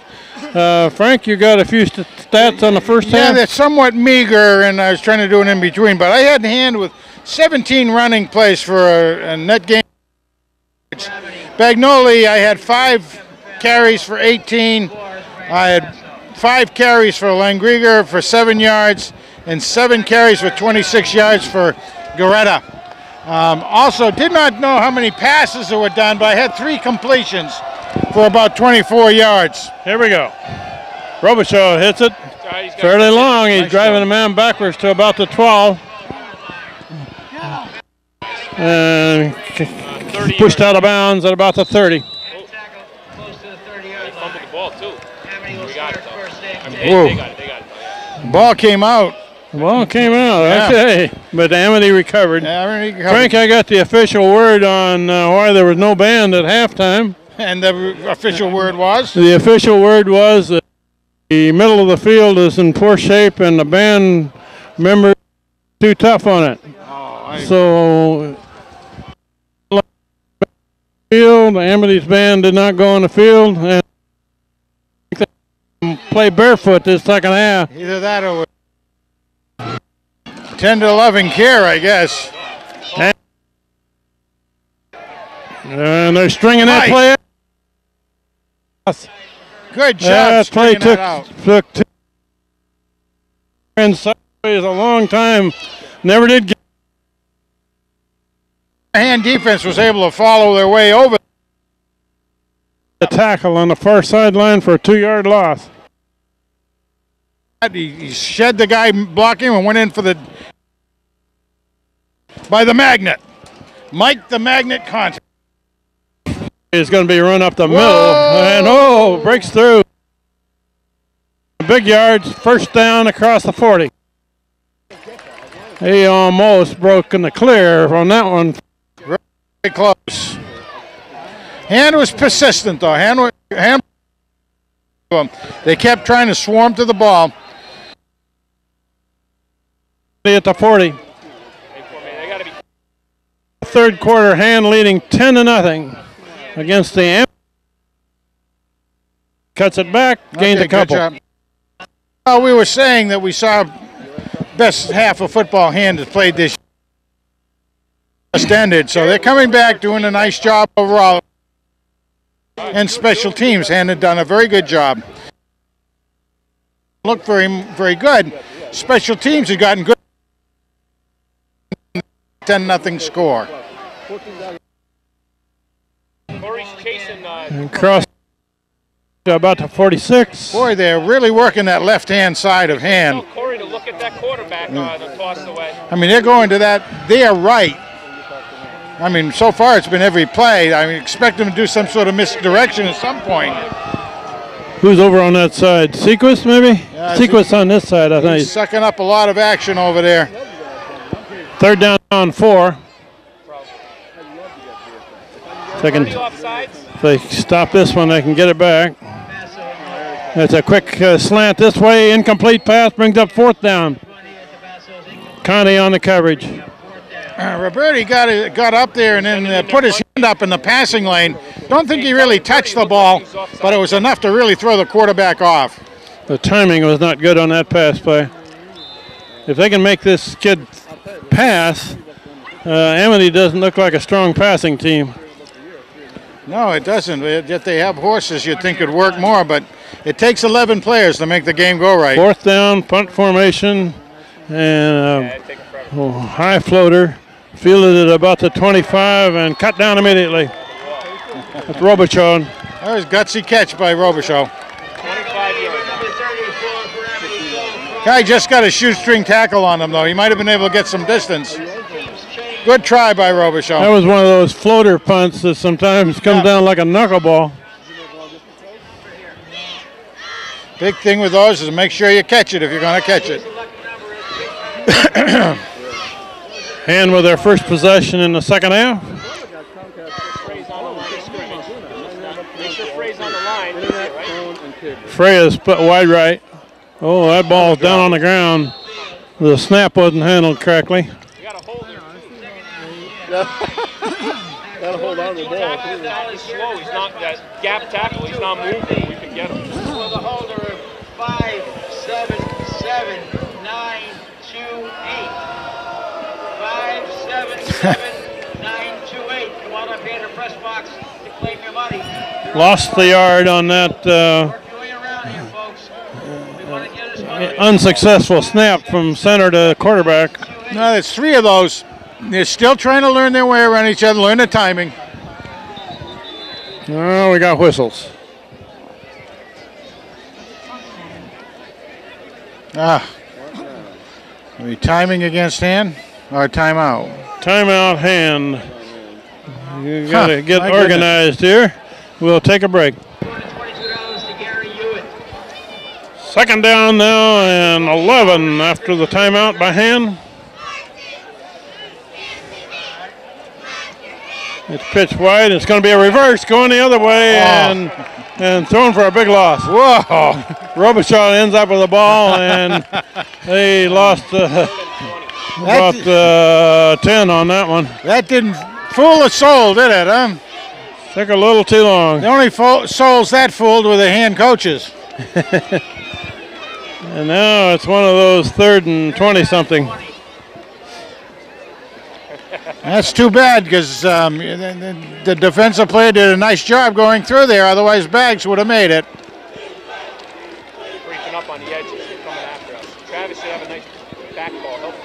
Frank, you got a few stats on the first half? Yeah, they're somewhat meager, and I was trying to do it in between, but I had in hand with 17 running plays for a net gain. Bagnoli, I had 5 carries for 18. I had 5 carries for Langriger for 7 yards, and 7 carries for 26 yards for Goretta. Also, did not know how many passes that were done, but I had 3 completions for about 24 yards. Here we go. Robichaud hits it fairly long. He's driving the man backwards to about the 12. And pushed out of bounds at about the 30. Close to the 30-yard line. He fumbled the ball, too. We got it, though. I mean, they got it, yeah. Ball came out. The ball came out, yeah. Okay. But Amity recovered. Frank, I got the official word on why there was no band at halftime. And the official word was? The official word was that the middle of the field is in poor shape and the band member is too tough on it. So field, Amity's band did not go on the field and play barefoot this second half. Either that or 10 to 11 care, I guess. And they're stringing that play out. Good job. That play took 2 and sideways a long time. Never did get. Hand defense was able to follow their way over the tackle on the far sideline for a 2-yard loss. He shed the guy blocking and went in for the by the magnet. Mike the Magnet Conte. Is going to be run up the middle and breaks through. Big yards, first down across the 40. He almost broke in the clear on that one. Very close. Hand was persistent though. They kept trying to swarm to the ball. At the 40. Third quarter, Hand leading 10-0 against the Amity. Cuts it back, gained a couple. Well, we were saying that we saw best half of football Hand has played this just ended, so they're coming back doing a nice job overall. And special teams, Hand had done a very good job. Looked very good. Special teams had gotten good. 10-0 score. Corey's chasing. And cross about to 46. Boy, they're really working that left-hand side of Hand. Tell Corey to look at that quarterback that tossed away. I mean, they're going to that. They are right. I mean, so far it's been every play. I mean, expect them to do some sort of misdirection at some point. Who's over on that side? Sequist, maybe? Yeah, Sequist on this side, I think. He's sucking up a lot of action over there. Third down on 4. If they stop this one, they can get it back. That's a quick slant this way. Incomplete pass brings up 4th down. Conte on the coverage. Roberti got up there and then put his hand up in the passing lane. Don't think he really touched the ball, but it was enough to really throw the quarterback off. The timing was not good on that pass play. If they can make this kid pass, Amity doesn't look like a strong passing team. No, it doesn't. Yet they have horses you'd think could work more, but it takes 11 players to make the game go right. 4th down, punt formation, and high floater. Fielded at about the 25 and cut down immediately. That's Robichaud. That was a gutsy catch by Robichaud. 25 yards. Guy just got a shoestring tackle on him, though. He might have been able to get some distance. Good try by Robichaud. That was one of those floater punts that sometimes comes down like a knuckleball. Big thing with those is to make sure you catch it if you're going to catch it. Hand with their first possession in the second half. Freya's put wide right. Oh, that ball's down on the ground. The snap wasn't handled correctly. You gotta hold it. Gotta hold on to the ball. He's slow. He's not that gap tackle. He's not moving. We can get him. With a holder of 5, 7, 7, 9, 2, 8. 5, 7, 7, 9, 2, 8. Come on up here to the press box to claim your money. Lost the yard on that Work your way around here, folks. We want to get us money. unsuccessful snap from center to quarterback. No, there's 3 of those. They're still trying to learn their way around each other, learn the timing. Oh, we got whistles. Are we timing against hand or timeout? Timeout hand. You got to get my organized here. We'll take a break. $222 to Gary Hewitt. Second down now and 11 after the timeout by hand. It's pitched wide. It's going to be a reverse going the other way and thrown for a big loss. Whoa! Robichaud ends up with the ball and they lost about 10 on that one. That didn't fool a soul, did it, huh? Took a little too long. The only souls that fooled were the hand coaches. And now it's one of those 3rd and 20-something. That's too bad because the defensive player did a nice job going through there. Otherwise, Bags would have made it. Breaking up on the edges. They're coming after us. Travis should have a nice back ball, help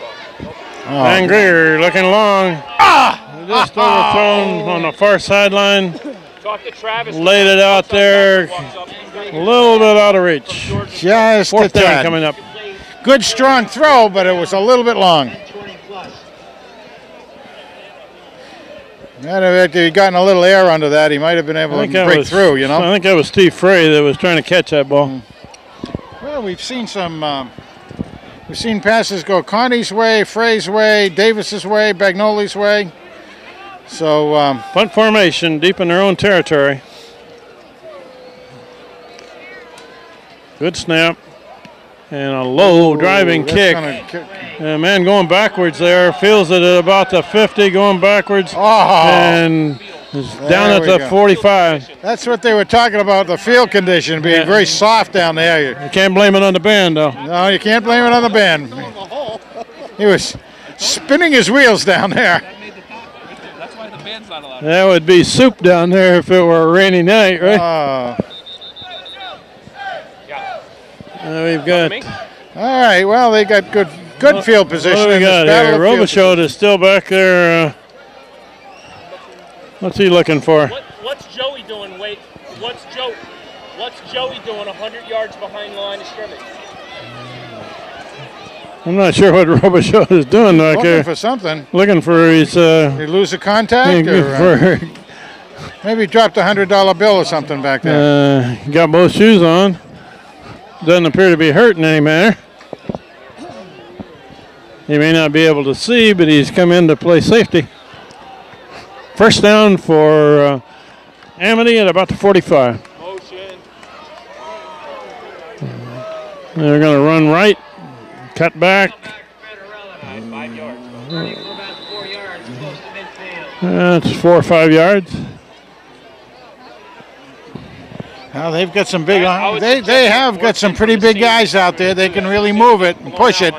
ball. Van Greer looking long. Just overthrown on the far sideline. Talk to Travis. Laid it out there. A little bit out of reach. Just 4th a down tad. coming up. Good strong throw, but it was a little bit long. 20 plus. If he'd gotten a little air under that, he might have been able to break through, you know. I think that was Steve Frey that was trying to catch that ball. Well, we've seen some. We've seen passes go Connie's way, Frey's way, Davis's way, Bagnoli's way. So Punt formation deep in their own territory. Good snap and a low driving kick. Man going backwards there, feels it at about the 50, going backwards, and is down at the 45. That's what they were talking about, the field condition being very soft down there. You can't blame it on the band, though. No, you can't blame it on the band. He was spinning his wheels down there. That's why the band's not allowed. That would be soup down there if it were a rainy night, right? We've got. All right, well, they got good field position. What do we got here? Robichaud is still back there. What's he looking for? What's Joey doing? Wait, what's Joey doing 100 yards behind the line of scrimmage? I'm not sure what Robichaud is doing back there. Looking for something. Looking for his. Did he lose a contact? Or, maybe he dropped a $100 bill or something back there. He got both shoes on. Doesn't appear to be hurt in any manner. He may not be able to see, but he's come in to play safety. First down for Amity at about the 45. Motion. They're going to run right, cut back. 5 yards. Running for about 4 yards, close to midfield. That's 4 or 5 yards. Well, they've got some big. They have got some pretty big guys out there. They can really move it and push it.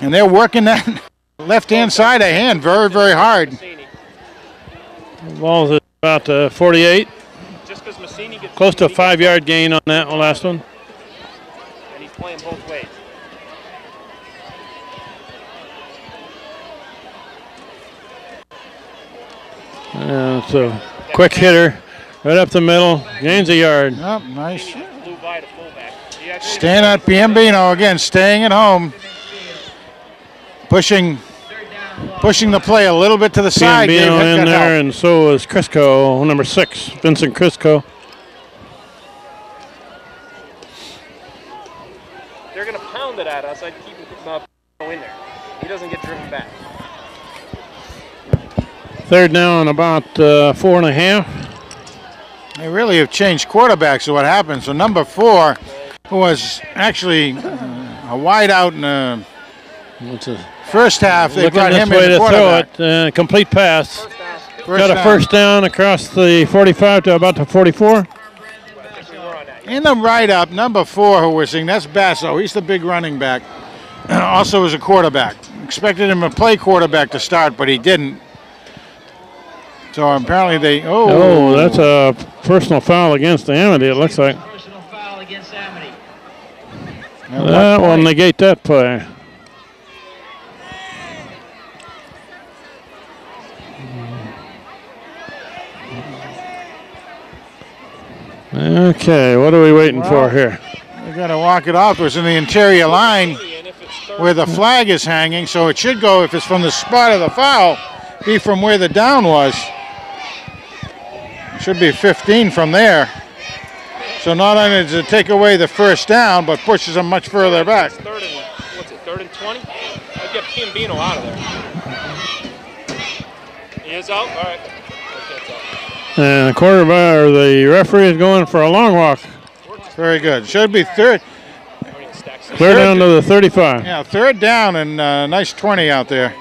And they're working that left-hand side of hand very, very hard. The ball's at about 48. Close to a 5-yard gain on that last one. And he's playing both ways. So quick hitter, right up the middle, gains a yard. Oh, nice. Staying at Piambino again, staying at home. Pushing the play a little bit to the side. Piambino in there, and so is Crisco, number 6, Vincent Crisco. they're going to pound it at us, I'd keep him in there. He doesn't get driven back. Third down, about 4.5. They really have changed quarterbacks. So what happened? So number 4, who was actually a wideout in the first half, they brought him in the quarterback. Throw it, complete pass. Got a down. first down across the 45 to about the 44. In the write-up, number 4 who we're seeing, that's Basso. He's the big running back. Also is a quarterback. Expected him to play quarterback to start, but he didn't. So apparently they, Oh, that's a personal foul against Amity, it looks like. Personal foul against Amity. That will negate that play. Okay, what are we waiting for here? They're going to walk it off. It was in the interior line where the flag is hanging, so it should go, if it's from the spot of the foul, be from where the down was. It should be 15 from there. So not only does it take away the first down, but pushes them much further back. It's third and 20? I'd get Piambino out of there. He is out? All right. And the quarterback or the referee is going for a long walk. Very good. Should be third. Clear down to the 35. Yeah, third down and nice 20 out there.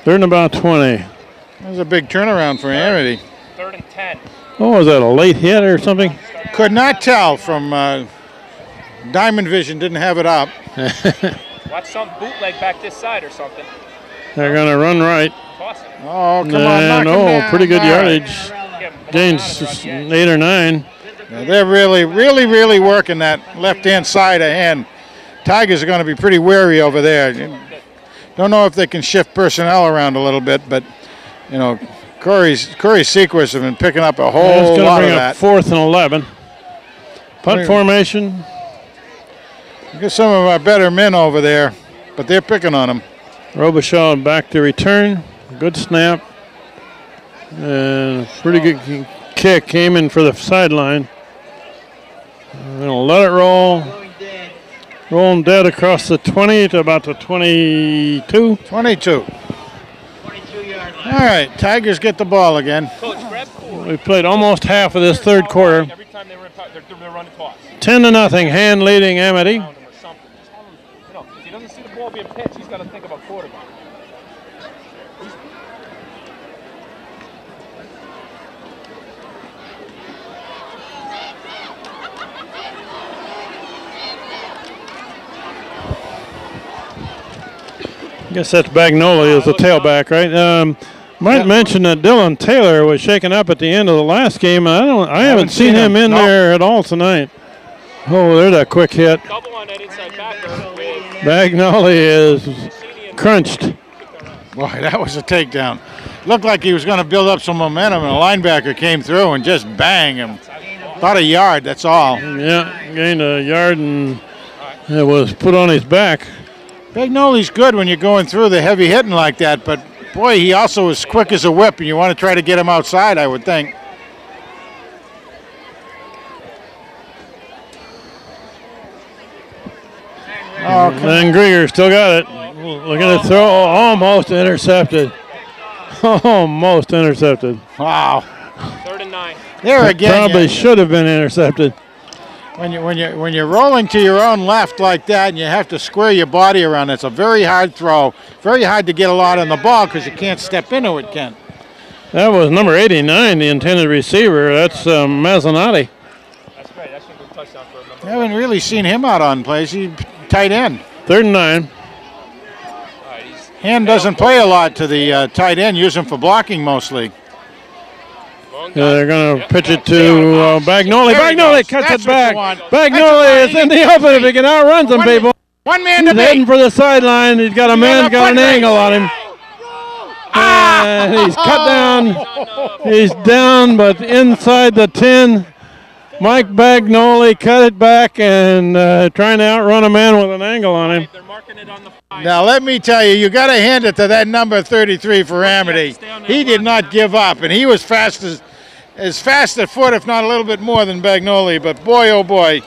Third and about 20. That was a big turnaround for Amity. Third and 10. Oh, was that a late hit or something? Could not tell from Diamond Vision, didn't have it up. Watch some bootleg back this side or something. They're going to run right. Oh, come on, knock him down. Pretty good yardage. Gains 8 or 9. Yeah, they're really working that left-hand side ahead. Tigers are going to be pretty wary over there. Don't know if they can shift personnel around a little bit, but, you know, Corey's Sequers have been picking up a whole lot of that. 4th and 11. Punt formation. Get some of our better men over there, but they're picking on them. Robichaud back to return. Good snap. And pretty good kick came in for the sideline. Gonna let it roll. Rolling dead across the 20 to about the 22. 22. 22-yard line. All right, Tigers get the ball again. Coach, grab 4. We played almost half of this third quarter. Every time they're running toss. 10-0, hand leading Amity. You know, if he doesn't see the ball being pitched, he's got to think about quarterback. I guess that's Bagnoli as the tailback, right? Might mention that Dylan Taylor was shaken up at the end of the last game. I haven't seen him in there at all tonight. Oh, there's a quick hit. Double on that inside backer. Bagnoli is crunched. Boy, that was a takedown. Looked like he was going to build up some momentum, and a linebacker came through and just bang him. About a yard, that's all. Yeah, gained a yard and it was put on his back. Bagnoli's good when you're going through the heavy hitting like that, but boy, he also is quick as a whip, and you want to try to get him outside, I would think. And Grieger still got it. Look at the throw, almost intercepted. Almost intercepted. Wow. 3rd and 9. There again. Probably should have been intercepted. When you're rolling to your own left like that, and you have to square your body around, it's a very hard throw. Very hard to get a lot on the ball because you can't step into it, Ken. That was number 89, the intended receiver. That's Mazzanotti. That's great. That's a good touchdown for him. I haven't really seen him out on plays. He's tight end. 3rd and 9. Hand doesn't play a lot to the tight end. Use him for blocking mostly. They're going to pitch it to Bagnoli. Bagnoli cuts it back. Bagnoli is in the open. If he can outrun some people. One man to He's heading for the sideline. He's got a man, got an angle on him. And he's cut down. He's down, but inside the 10. Mike Bagnoli cut it back and trying to outrun a man with an angle on him. Now, let me tell you, you got to hand it to that number 33 for Amity. He did not give up, and he was fast at foot, if not a little bit more than Bagnoli. But boy, oh boy,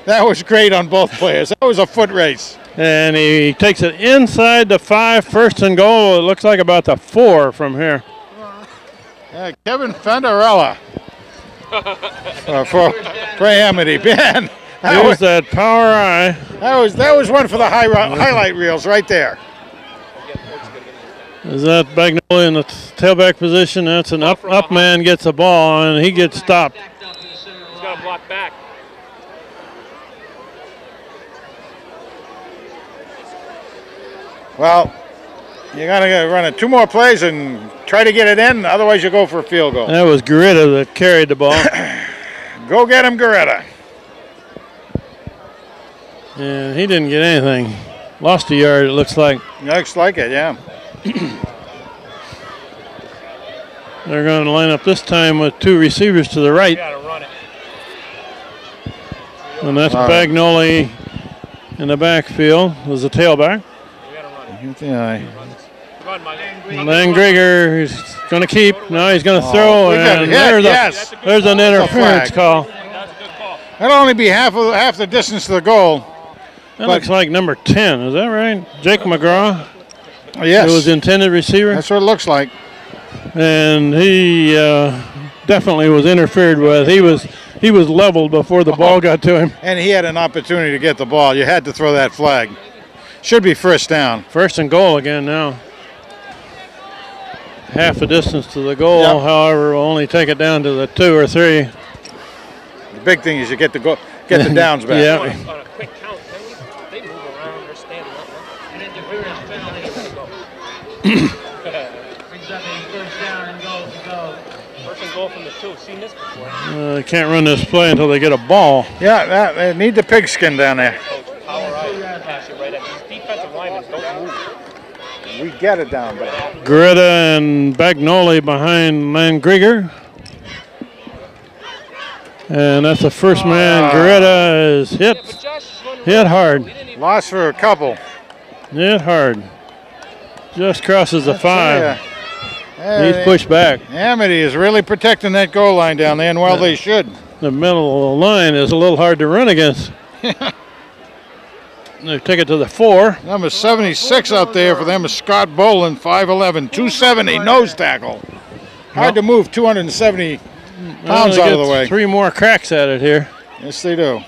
That was great on both players. That was a foot race. And he takes it inside the 5, first and goal. It looks like about the 4 from here. Kevin Fenderella for Amity. Man, Here's that power eye. that was one for the highlight reels right there. Is that Bagnoli in the tailback position? That's an up man gets the ball, and he gets stopped. He's got to block back. Well, you got to run it 2 more plays and try to get it in. Otherwise, you go for a field goal. That was Garretta that carried the ball. Go get him, Garretta. And he didn't get anything. Lost a yard, it looks like. Looks like it, yeah. They're going to line up this time with 2 receivers to the right. Got to run it. And that's Bagnoli in the backfield as the tailback. Then Grieger is going to keep. Now he's going to throw, and there's an interference call. That's a good call. That'll only be half the distance to the goal. That looks like number 10. Is that right? Jake McGraw. Yes. It was intended receiver. That's what it looks like. And he definitely was interfered with. He was leveled before the ball got to him. And he had an opportunity to get the ball. You had to throw that flag. Should be first down. First and goal again now. Half a distance to the goal, Yep. however, we'll only take it down to the 2 or 3. The big thing is you get the downs back. Yeah. On a quick count, they move around, they're standing up. An interference penalty. Brings up a first down and goal to go. First and goal from the 2. Seen this before. They can't run this play until they get a ball. Yeah, they need the pigskin down there. Coach, power eye, pass it right at these defensive linemen. Don't move. We get it down back. Garretta and Bagnoli behind Lan Grieger. And that's the first man. Garretta is hit hard. Lost for a couple. Hit hard. Just crosses the 5. Yeah. He's pushed back. Amity is really protecting that goal line down there, and well, they should. The middle of the line is a little hard to run against. They take it to the 4. Number 76 out there for them is Scott Boland, 5'11", 270, nose tackle. Hard to move 270 pounds out of the way. 3 more cracks at it here. Yes, they do.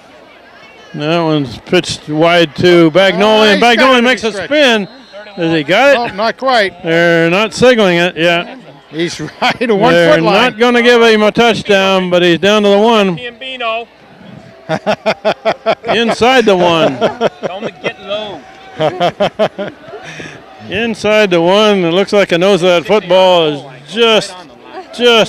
That one's pitched wide to Bagnoli, and Bagnoli makes a spin. Has he got it? Oh, not quite. They're not signaling it yet. He's right at 1 They're foot line. not going to give him a touchdown, but he's down to the 1. Piambino. Inside the 1. Tell him to get low. Inside the 1. It looks like a nose of that football is just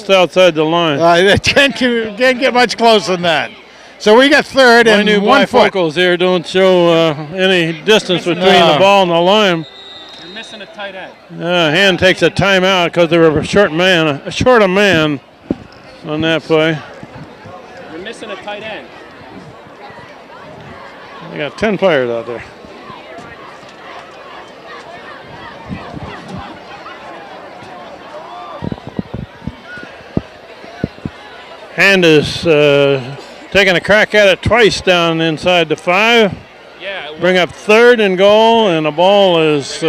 outside the line. They can't get much closer than that. So we got third My and new 1 foot. bifocals here don't show any distance between the ball and the line. You're missing a tight end. Hand takes a timeout because they were short a man on that play. You're missing a tight end. They got 10 players out there. Hand is taking a crack at it twice down inside the 5. Yeah. Bring up 3rd and goal, and the ball is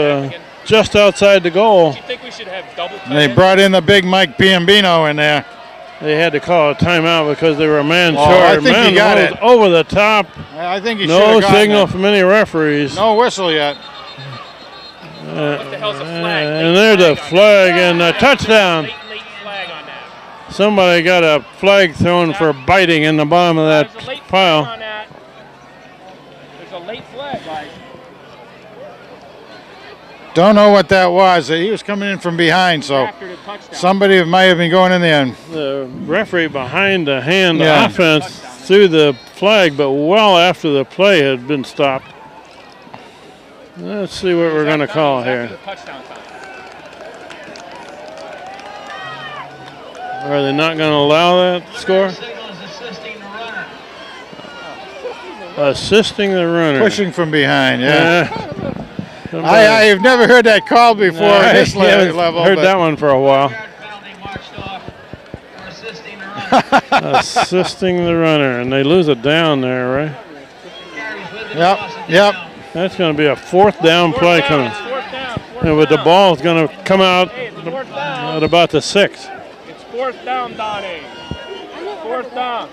just outside the goal. Do you think we should have double tight They ends? brought in the big Mike Piambino in there. They had to call a timeout because they were a man Oh, short. I think Man he got was it. over the top. I think he should No have gotten signal it. from any referees. No whistle yet. What the hell's a flag? And there's a flag and a touchdown. Late flag on that. Somebody got a flag thrown for biting in the bottom of There's a that late flag pile. on that. There's a late flag, guys. Don't know what that was. He was coming in from behind, so After the touchdown. somebody might have been going in there. The referee behind the hand Yeah. offense threw the flag, but well after the play had been stopped. Let's see what we're going to call here. Touchdown time. Are they not going to allow that score? Signals assisting the runner. Assisting the runner. Pushing from behind, yeah. Somebody- I have never heard that call before at this I haven't level. heard but that one for a while. Yard penalty marched off for assisting the runner. Assisting the runner, and they lose it down there, right? Yep. That's going to be a fourth down play coming. Fourth down. And with the ball is going to come out Hey, it's fourth down. at about the 6. It's fourth down, Donnie. Fourth down.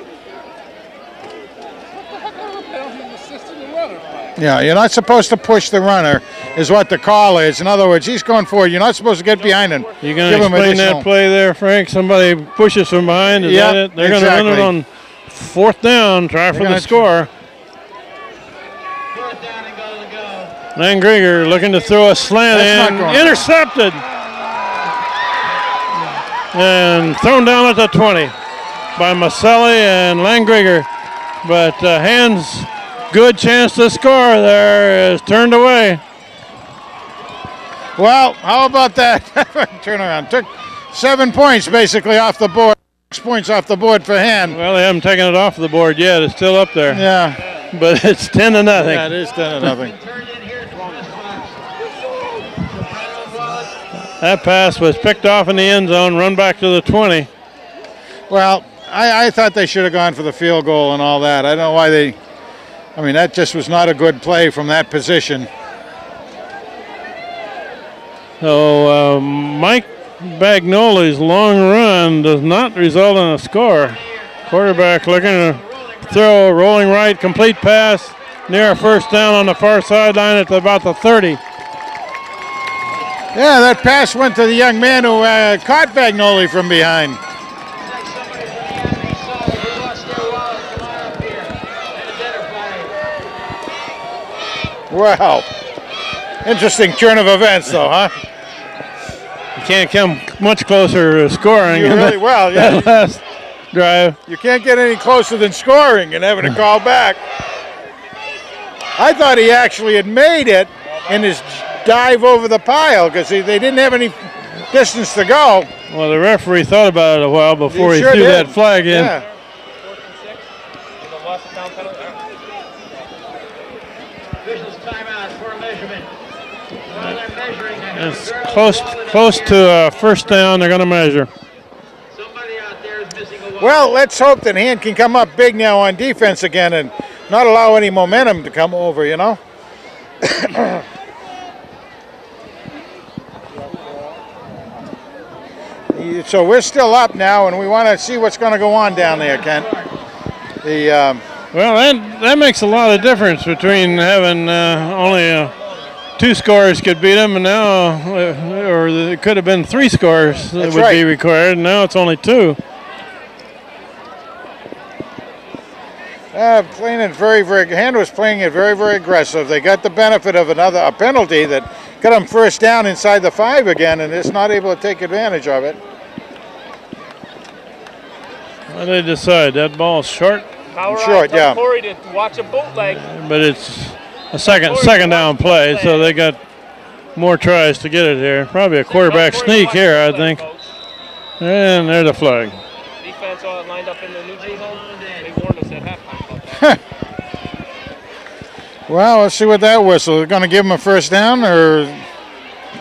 Yeah, you're not supposed to push the runner, is what the call is. In other words, he's going forward. You're not supposed to get behind him. You going to explain that play there, Frank? Somebody pushes from behind. Is that it? They're going to run it on fourth down. Try for the score. Fourth down and goal to go. Langreger looking to throw a slant and intercepted. And thrown down at the 20 by Maselli and Langreger. But Hand's good chance to score there is turned away. Well, how about that? Turn around. Took 7 points basically off the board. 6 points off the board for Hand. Well, they haven't taken it off the board yet. It's still up there. Yeah. But it's 10-0. Yeah, it is 10-0. That pass was picked off in the end zone, run back to the 20. Well, I thought they should have gone for the field goal and all that. I don't know why they. I mean, that just was not a good play from that position. So Mike Bagnoli's long run does not result in a score. Quarterback looking to throw, rolling right, complete pass near a first down on the far sideline at about the 30. Yeah, that pass went to the young man who caught Bagnoli from behind. Wow. Interesting turn of events, though, huh? You can't come much closer to scoring. You really well, yeah. That last drive. You can't get any closer than scoring and having to call back. I thought he actually had made it in his dive over the pile because they didn't have any distance to go. Well, the referee thought about it a while before he sure threw did. that flag in. Yeah. Officials timeout for a measurement. While they're measuring, It's close to first down. They're going to measure. somebody out there is missing a Well, let's hope that Hand can come up big now on defense again and not allow any momentum to come over, you know? So we're still up now, and we want to see what's going to go on down there, Kent. Well, that makes a lot of difference between having only 2 scores could beat them, and now, or it could have been 3 scores that would be required, and now it's only 2. Playing it Hand was playing it very, very aggressive. They got the benefit of a penalty that got them first down inside the 5 again, and it's not able to take advantage of it. Well, they decide that ball's short. Short, yeah. Corey to watch a bootleg. But it's a second down play, so they got more tries to get it here. Probably a quarterback sneak here, I think. And there's the flag. Defense all lined up in the neutral zone. They warned us at halftime about that. Well, let's see what that whistle. They're going to give him a first down, or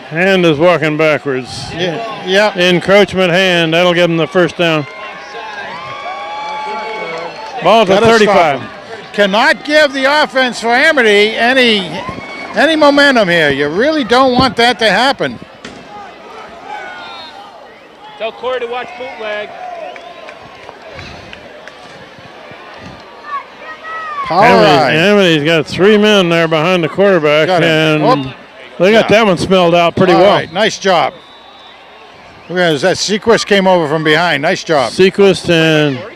Hand is walking backwards. yeah. Encroachment Hand. That'll give him the first down. Ball to Gotta 35. Cannot give the offense for Amity any momentum here. You really don't want that to happen. Tell Corey to watch bootleg. All right. Amity's got 3 men there behind the quarterback, and they got that one smelled out pretty well. Right. Nice job. Look at that. Sequist came over from behind. Nice job. Sequist and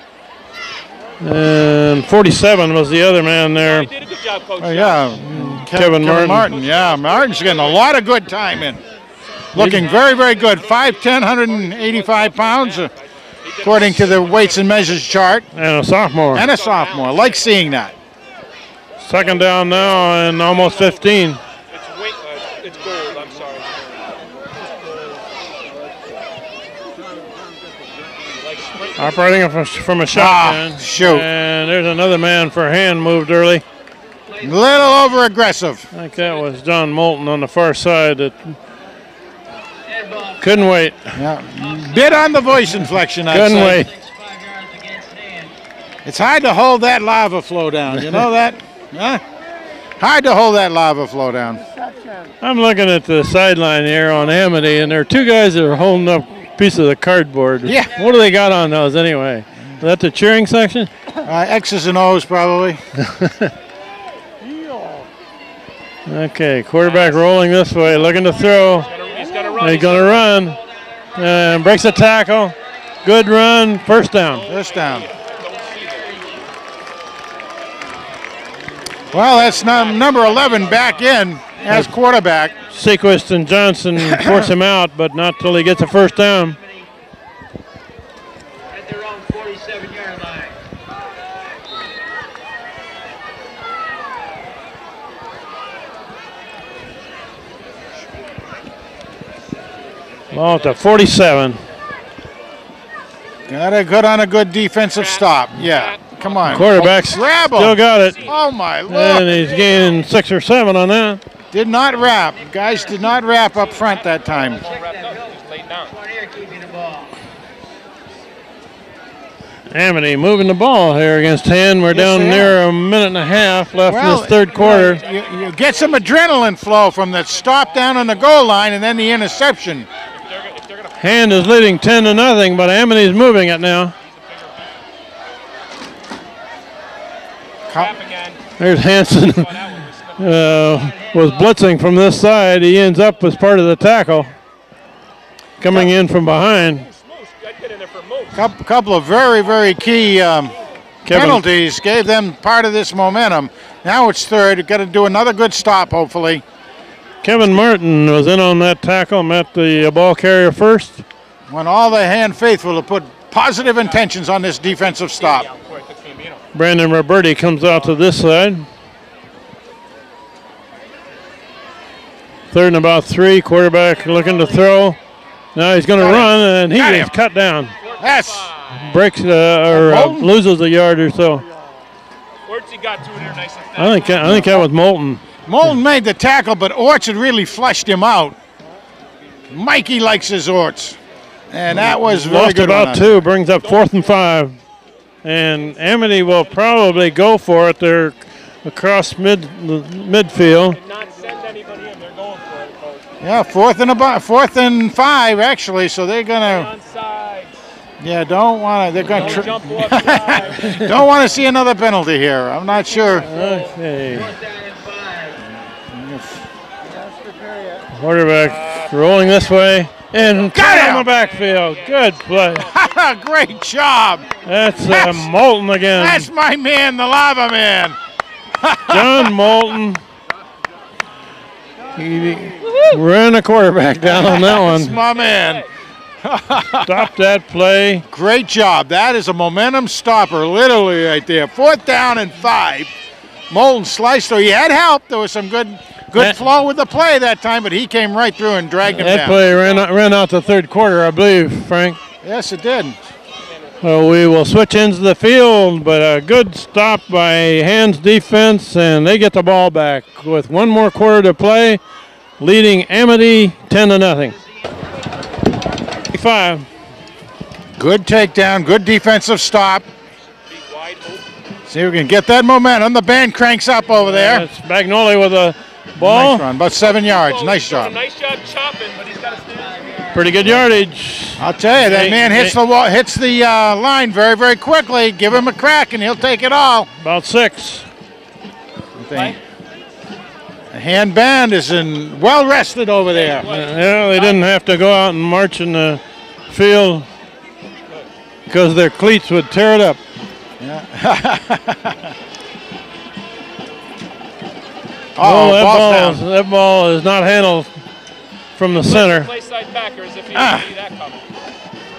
47 was the other man there. He did a good job, Coach. Yeah. Kevin Martin. Yeah, Martin's getting a lot of good time in. Looking very, very good. 5'10", 185 pounds, according to the weights and measures chart. And a sophomore. Like seeing that. Second down now and almost 15. It's gold, I'm sorry. Operating from a shotgun. Shoot. And there's another man for Hand moved early. Little over aggressive. I think that was John Moulton on the far side that couldn't wait. Yeah. Bit on the voice inflection, I'd Couldn't say. wait. It's hard to hold that lava flow down. You know that? Huh? Hard to hold that lava flow down. I'm looking at the sideline here on Amity, and there are two guys that are holding up a piece of the cardboard. Yeah. What do they got on those anyway? Is that the cheering section? X's and O's probably. Okay, quarterback rolling this way, looking to throw. He's going to run. He's going to run. And breaks a tackle. Good run. First down. First down. Well, that's number 11 back in as quarterback. Sequist and Johnson force him out, but not till he gets a first down. At their own 47-yard line. Ball to 47. Got a good on a good defensive stop. Yeah, come on. Quarterback's Grab him. still got it. Oh, my And Lord. he's gaining 6 or 7 on that. Did not wrap. Guys did not wrap up front that time. Wrapped up. Just laid down. One here keeping the ball. Amity moving the ball here against 10. We're Yes, down they near a minute and a half left in Well, this third quarter. You get some adrenaline flow from the stop down on the goal line and then the interception. If they're going to Hand is leading 10-0, but Amity's moving it now. trap again. There's Hanson. Was blitzing from this side. He ends up as part of the tackle. Coming in from behind. I'd get in there for Moose. Couple of very, very key penalties gave them part of this momentum. Now it's third. Got to do another good stop, hopefully. Kevin Martin was in on that tackle, met the ball carrier first. Want all the hand faithful to put positive intentions on this defensive stop. Brandon Roberti comes out to this side. Third and about 3. Quarterback looking to throw. Now he's going to run, and he is cut down. Yes. Breaks loses a yard or so. Where's he got to in there nice and fast? I think that was Moulton. Moulton made the tackle, but Orts had really flushed him out. Mikey likes his Orts. And that was very Lost good. about 2, brings up 4th and 5. And Amity will probably go for it. They're across midfield. Did not send anybody in. They're going for it, Coach. Yeah, 4th and 5 actually. So they're gonna. On sides. Yeah, don't want to. They're gonna. Don't jump off sides. Don't want to see another penalty here. I'm not sure. Okay. Fourth down and 5. Quarterback rolling this way. And Got got him! on the backfield. Good play. Great job. That's Moulton again. That's my man, the lava man. John Moulton. He ran a quarterback down on that That's one. my man. Stopped that play. Great job. That is a momentum stopper, literally right there. 4th down and 5. Moulton sliced. So he had help. There was some good flow with the play that time, but he came right through and dragged him That down. play ran out the third quarter, I believe, Frank. Yes, it did. Well, we will switch ends of the field, but a good stop by Hand's defense, and they get the ball back with one more quarter to play, leading Amity 10-0. 5. Good takedown, good defensive stop. See if we can get that momentum. The band cranks up over there. It's Bagnoli with a ball. Nice run, about 7 yards. Nice job. Nice job chopping, but he's got to stand. Pretty good yardage. I'll tell you, that man hits the wall, hits the line very, very quickly. Give him a crack, and he'll take it all. About 6. The hand band is well rested over there. Yeah, they didn't have to go out and march in the field because their cleats would tear it up. That ball is not handled from the center. Play side backers if you didn't see that coming.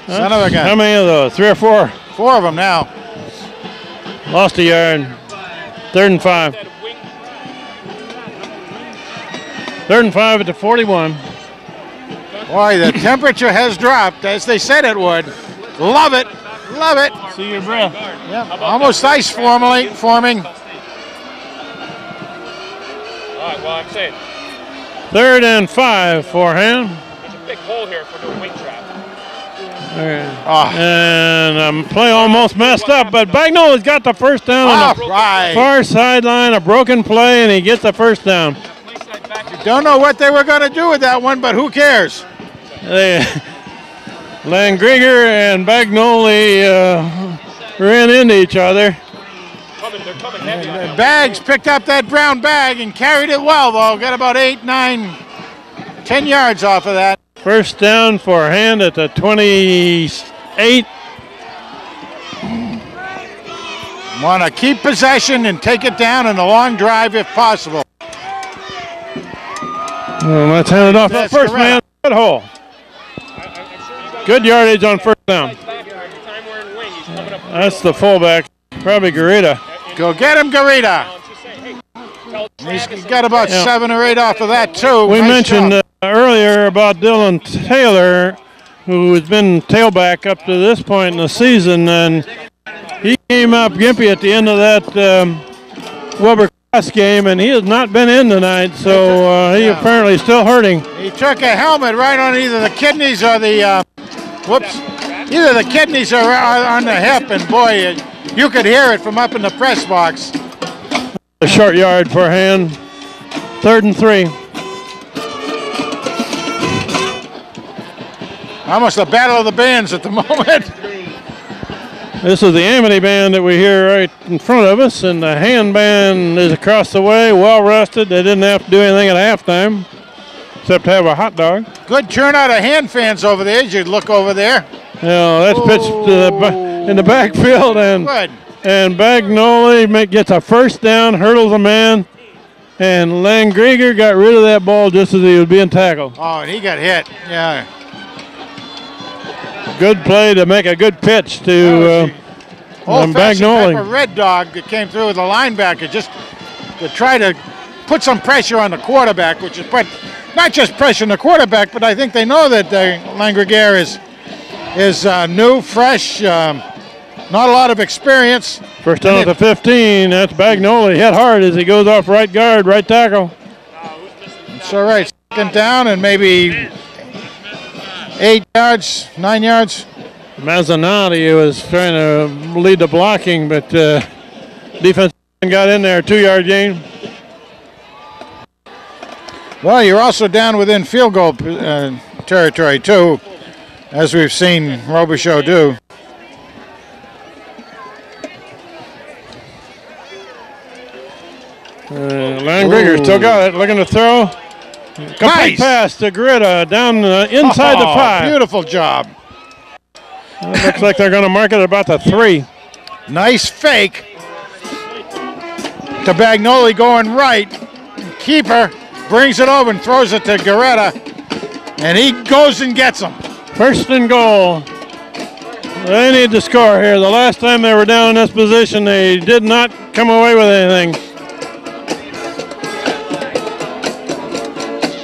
Son of a gun. How many of those? 3 or 4? 4 of them now. Lost a yard. 3rd and 5. 3rd and 5 at the 41. Boy, the temperature has dropped, as they said it would. Love it. Love it. See your breath. Yep. Almost ice forming. All right, well, I'm saying 3rd and 5 for Hand. there's a big hole here for the wing trap. And play almost messed up, but Bagnoli's got the first down on the far sideline, a broken play, and he gets the first down. Don't know what they were going to do with that one, but who cares? Landgrieger and Bagnoli ran into each other. They're coming heavy on him. Baggs picked up that brown bag and carried it well, though. Got about 8, 9, 10 yards off of that. First down for Hand at the 28. Want to keep possession and take it down in a long drive if possible. Well, let's hand it off to the first man. Good hole. Good yardage on first down. That's the fullback, probably Garita. Go get him, Garita. He's got about 7 or 8 off of that, too. We mentioned earlier about Dylan Taylor, who has been tailback up to this point in the season, and he came up gimpy at the end of that Wilbur Cross game, and he has not been in tonight, so he apparently is still hurting. He took a helmet right on either the kidneys or the, either the kidneys or on the hip, and boy, you could hear it from up in the press box. A short yard for Hand, 3rd and 3. Almost a battle of the bands at the moment. This is the Amity band that we hear right in front of us, and the Hand band is across the way, well rested. They didn't have to do anything at halftime except have a hot dog. Good turnout of Hand fans over there as you look over there. Yeah, that's pitched in the backfield, and Bagnoli gets a first down, hurdles a man, and Landgrieger got rid of that ball just as he was being tackled. Oh, and he got hit, yeah. Good play to make a good pitch to Bagnoli. Type of red dog that came through with the linebacker just to try to put some pressure on the quarterback, which is not just pressure on the quarterback, but I think they know that Landgrieger is new, fresh, not a lot of experience. First down at the 15. That's Bagnoli. Hit hard as he goes off right guard, right tackle. It's all right. Second down and maybe 8 yards, 9 yards. Mazzanotti was trying to lead the blocking, but defense got in there. 2-yard gain. Well, you're also down within field goal territory, too, as we've seen Robichaux do. Landgrieger still got it, looking to throw. Complete pass to Garita down inside the 5. Beautiful job. It looks like they're going to mark it about the 3. Nice fake to Bagnoli going right. Keeper brings it over and throws it to Garita, and he goes and gets him. First and goal. They need to score here. The last time they were down in this position, they did not come away with anything.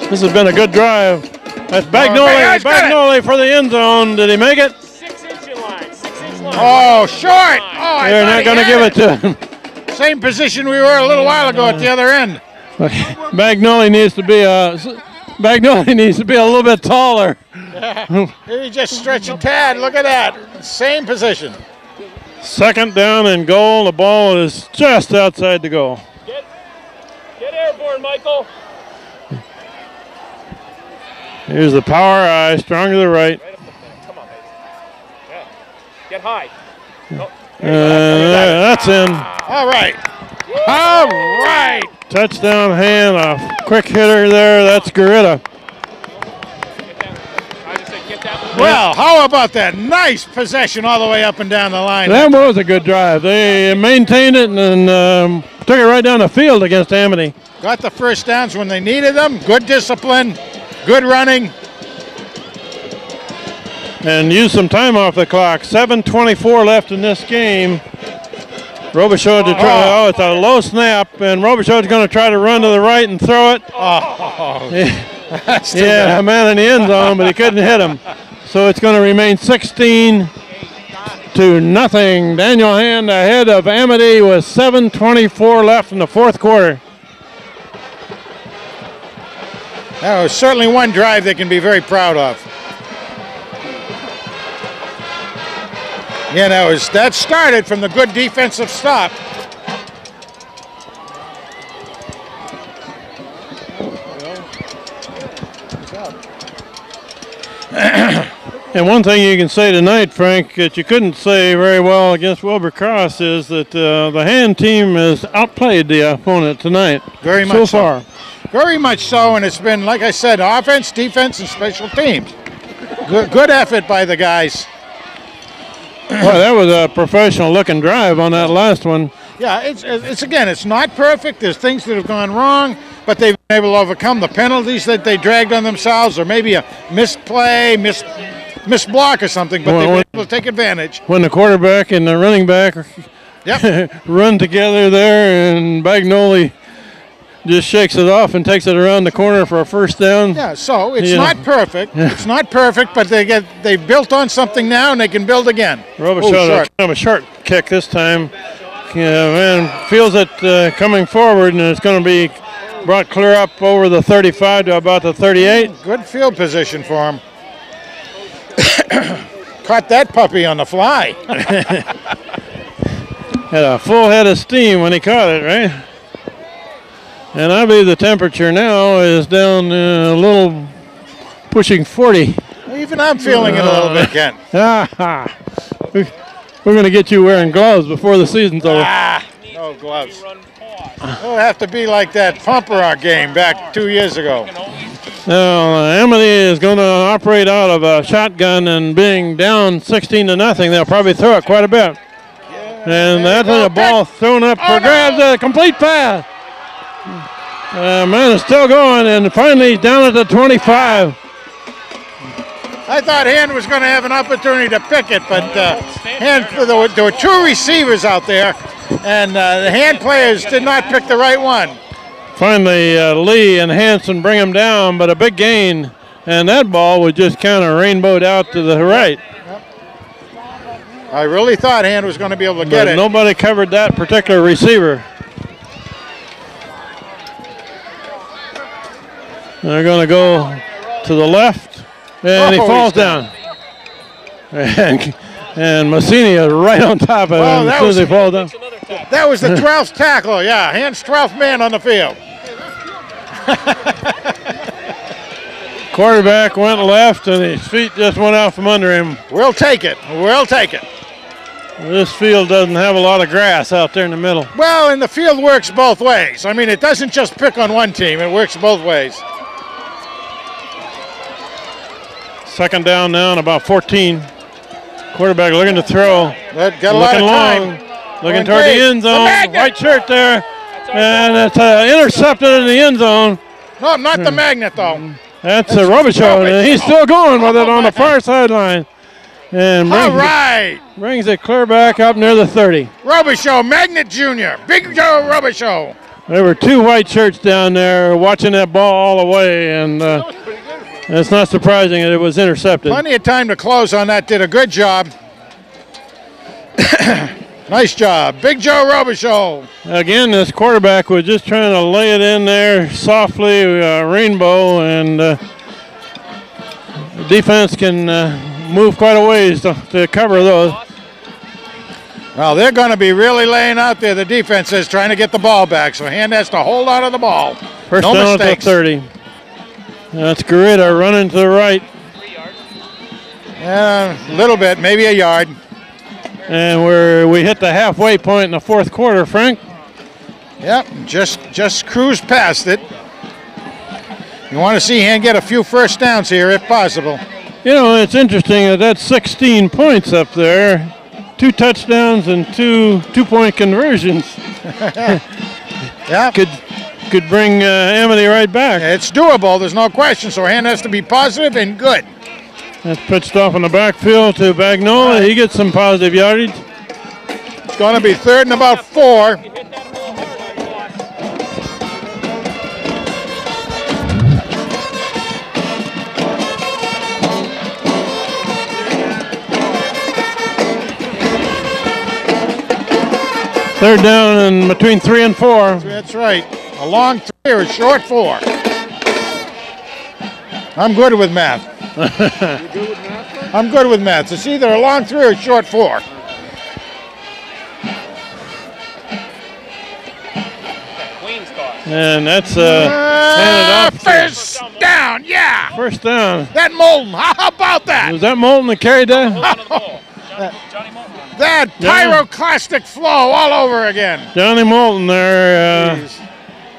This has been a good drive. That's Bagnoli. Bagnoli for the end zone. Did he make it? 6-inch line. 6-inch line. Oh, short. Oh, they're not going to give it to him. Same position we were a little while ago at the other end. Bagnoli needs to be a little bit taller. Yeah. He just stretched a tad. Look at that. Same position. Second down and goal. The ball is just outside the goal. Get airborne, Michael. Here's the power eye, strong to the right. Come on, baby. Yeah. Get high. That's in. All right. All right. Touchdown Hand, a quick hitter there. That's Garita. Well, how about that? Nice possession all the way up and down the line. That was a good drive. They maintained it and took it right down the field against Amity. Got the first downs when they needed them. Good discipline. Good running. And used some time off the clock. 7:24 left in this game. Robichaux to try. It's a low snap, and Robichaux is going to try to run to the right and throw it. Yeah, a man in the end zone, but he couldn't hit him. So it's going to remain 16-0. Daniel Hand ahead of Amity with 7:24 left in the fourth quarter. That was certainly one drive they can be very proud of. Yeah, that started from the good defensive stop. And one thing you can say tonight, Frank, that you couldn't say very well against Wilbur Cross is that the hand team has outplayed the opponent tonight. Very much so far. Very much so, and it's been, like I said, offense, defense, and special teams. Good effort by the guys. Well, that was a professional-looking drive on that last one. Yeah, it's not perfect. There's things that have gone wrong, but they've been able to overcome the penalties that they dragged on themselves, or maybe a misplay, missed block or something, but they were able to take advantage. When the quarterback and the running back run together there, and Bagnoli just shakes it off and takes it around the corner for a first down. Yeah, so it's not perfect. It's not perfect, but they built on something now, and they can build again. Robichaud, kind of a short kick this time. Man feels it coming forward, and it's going to be brought clear up over the 35 to about the 38. Good field position for him. Caught that puppy on the fly. Had a full head of steam when he caught it, right? And I believe the temperature now is down a little pushing 40. Even I'm feeling it a little bit, Ken. We're going to get you wearing gloves before the season's over. No gloves. It'll have to be like that pumper game back 2 years ago. Now, Amity is going to operate out of a shotgun, and being down 16-0, they'll probably throw it quite a bit. And that's a ball thrown up for grabs, a complete pass. Man is still going, and finally he's down at the 25. I thought Hand was going to have an opportunity to pick it, but there were two receivers out there, and the Hand players did not pick the right one. Finally, Lee and Hanson bring him down, but a big gain, and that ball was just kind of rainbowed out to the right. Yep. I really thought Hand was going to be able to get it. Nobody covered that particular receiver. They're going to go to the left, and he falls down. And Massini is right on top of him as soon as he falls down. That was the 12th tackle, yeah. Hand's 12th man on the field. Quarterback went left, and his feet just went out from under him. We'll take it. We'll take it. This field doesn't have a lot of grass out there in the middle. Well, and the field works both ways. I mean, it doesn't just pick on one team. It works both ways. Second down now and about 14. Quarterback looking to throw. That got a lot of time. Looking toward the end zone. White shirt there. And it's intercepted in the end zone. No, not the magnet, though. That's Robichaud, and he's still going with it on the far sideline. And brings it clear back up near the 30. Robichaud, Magnet Jr., Big Joe Robichaud. There were two white shirts down there watching that ball all the way, and it's not surprising that it was intercepted. Plenty of time to close on that. Did a good job. Nice job. Big Joe Robichaud. Again, this quarterback was just trying to lay it in there softly, rainbow, and the defense can move quite a ways to cover those. Well, they're going to be really laying out there, the defense is, trying to get the ball back, so Hand has to hold on to the ball. First down at the 30. That's Garita running to the right. A little bit, maybe a yard. And we hit the halfway point in the fourth quarter, Frank. Yep, just cruised past it. You want to see Hand get a few first downs here, if possible. You know, it's interesting that that's 16 points up there. 2 touchdowns and two two-point conversions. Yeah. Could bring Amity right back. It's doable, there's no question, so Hand has to be positive and good. That's pitched off in the backfield to Bagnola. He gets some positive yardage. It's going to be 3rd and about 4. Third down and between 3 and 4. That's right. A long 3 or a short 4. I'm good with math. You good with math? I'm good with math. It's either a long 3 or a short 4. And that's handed off. First down, yeah. First down. That Moulton, how about that? Was that Moulton that carried that? Johnny Moulton. That pyroclastic flow all over again. Johnny Moulton there.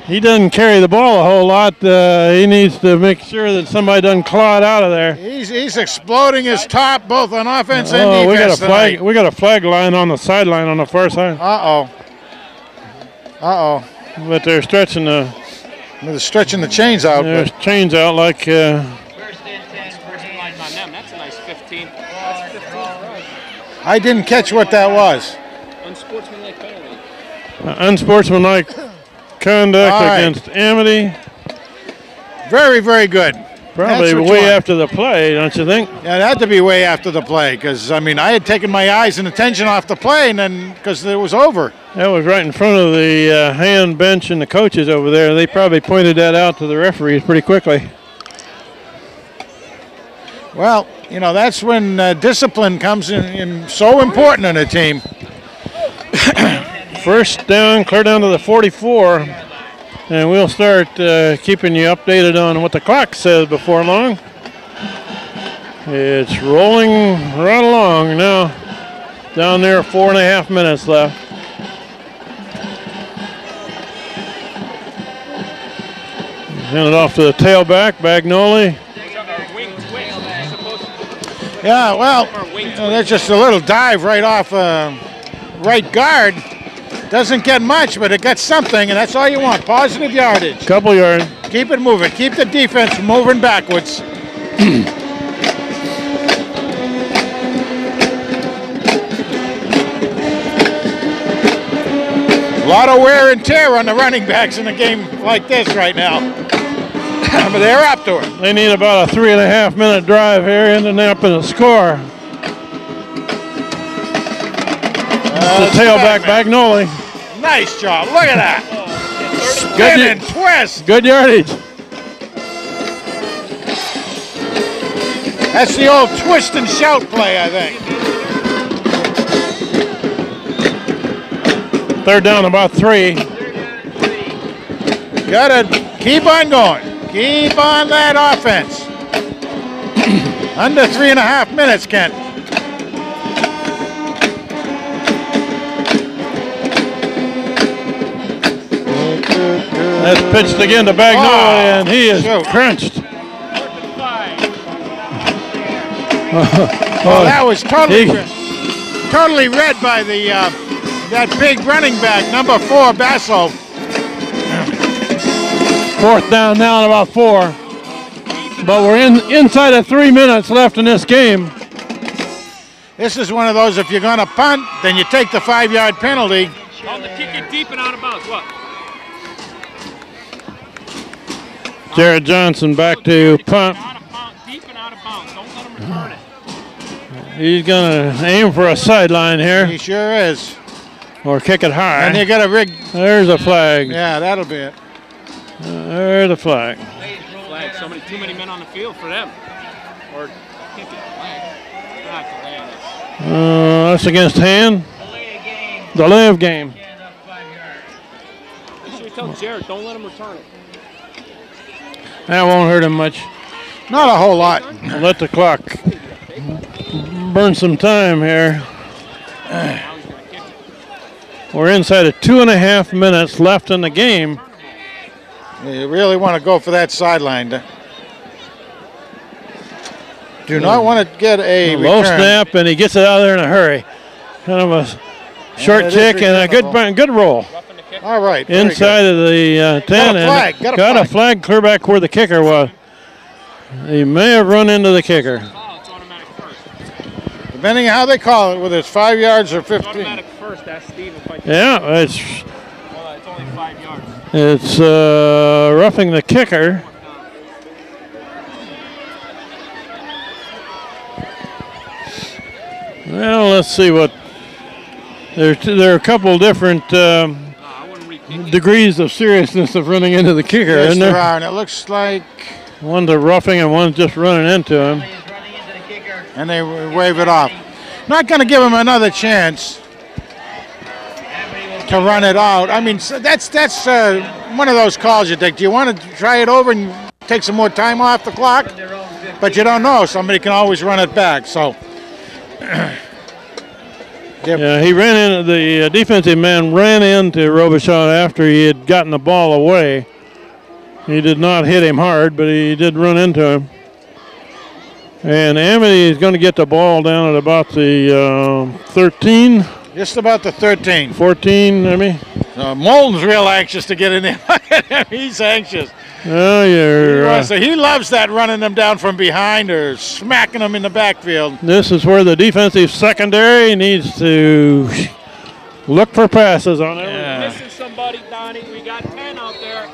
He doesn't carry the ball a whole lot. He needs to make sure that somebody doesn't claw it out of there. He's exploding his top both on offense and Oh, defense. we got a flag line on the sideline on the far side. But they're stretching the chains out. There's chains out like. First and 10 for Hayes. On them. That's a nice 15. That's 15 right. I didn't catch what that was. Unsportsmanlike penalty. Unsportsmanlike conduct against Amity. Very, very good. Probably way after the play, don't you think? Yeah, it had to be way after the play because, I mean, I had taken my eyes and attention off the play and then because it was over. That was right in front of the hand bench and the coaches over there. They probably pointed that out to the referees pretty quickly. Well, you know, that's when discipline comes in so important in a team. First down, clear down to the 44. And we'll start keeping you updated on what the clock says before long. It's rolling right along now. Down there, 4.5 minutes left. Hand it off to the tailback, Bagnoli. Yeah, well, that's just a little dive right off right guard. Doesn't get much, but it got something, and that's all you want. Positive yardage. Couple yards. Keep it moving. Keep the defense moving backwards. A lot of wear and tear on the running backs in a game like this right now. But they're up to it. They need about a 3.5 minute drive here, ending up in a score. The tailback, Bagnoli. Nice job. Look at that. Spin and twist. Good yardage. That's the old twist and shout play, I think. Third down, about 3. Gotta keep on going. Keep on that offense. Under 3.5 minutes, Kent. That's pitched again to Bagnoli, and he is crunched. Oh, that was totally read by the that big running back, number 4, Basso. Fourth down now at about 4. But we're inside of 3 minutes left in this game. This is one of those, if you're going to punt, then you take the 5-yard penalty. Oh, the kick it deep and out of bounds. What? Jared Johnson back to punt. Deep and out of bounds. Don't let him return it. He's going to aim for a sideline here. He sure is. Or kick it high. And you got a rig. There's a flag. Yeah, that'll be it. There's a flag. Flag. Too many men on the field for them. Or kick it. Flag. Not delay on this. That's against hand. Delay of game. Make sure you tell Jared, don't let him return it. That won't hurt him much. Not a whole lot. Let the clock burn some time here. We're inside of 2.5 minutes left in the game. You really want to go for that sideline. Do not want to get a low return. snap, and he gets it out of there in a hurry. Kind of a short kick and a good roll. All right. Inside of the 10. Got a flag clear back where the kicker was. He may have run into the kicker. Depending on how they call it, whether it's 5 yards or 15. Automatic first, that's Steve. Yeah, it's only 5 yards. It's roughing the kicker. Well, let's see what. There are a couple different degrees of seriousness of running into the kicker, yes, isn't there? There are, and it looks like one's a roughing and one's just running into him. And they wave it off. Not going to give him another chance. to run it out. I mean, so that's one of those calls you take. Do you want to try it over and take some more time off the clock? But you don't know. Somebody can always run it back. So. Yeah, he ran into the defensive man ran into Robichaud after he had gotten the ball away. He did not hit him hard, but he did run into him. And Amity is going to get the ball down at about the 13. Just about the 13. 14, maybe. Moulton's real anxious to get in there. Look at him. He's anxious. Oh, yeah. He loves that, running them down from behind or smacking them in the backfield. This is where the defensive secondary needs to look for passes on it. Yeah. Missing somebody, Donnie. We got 10 out there.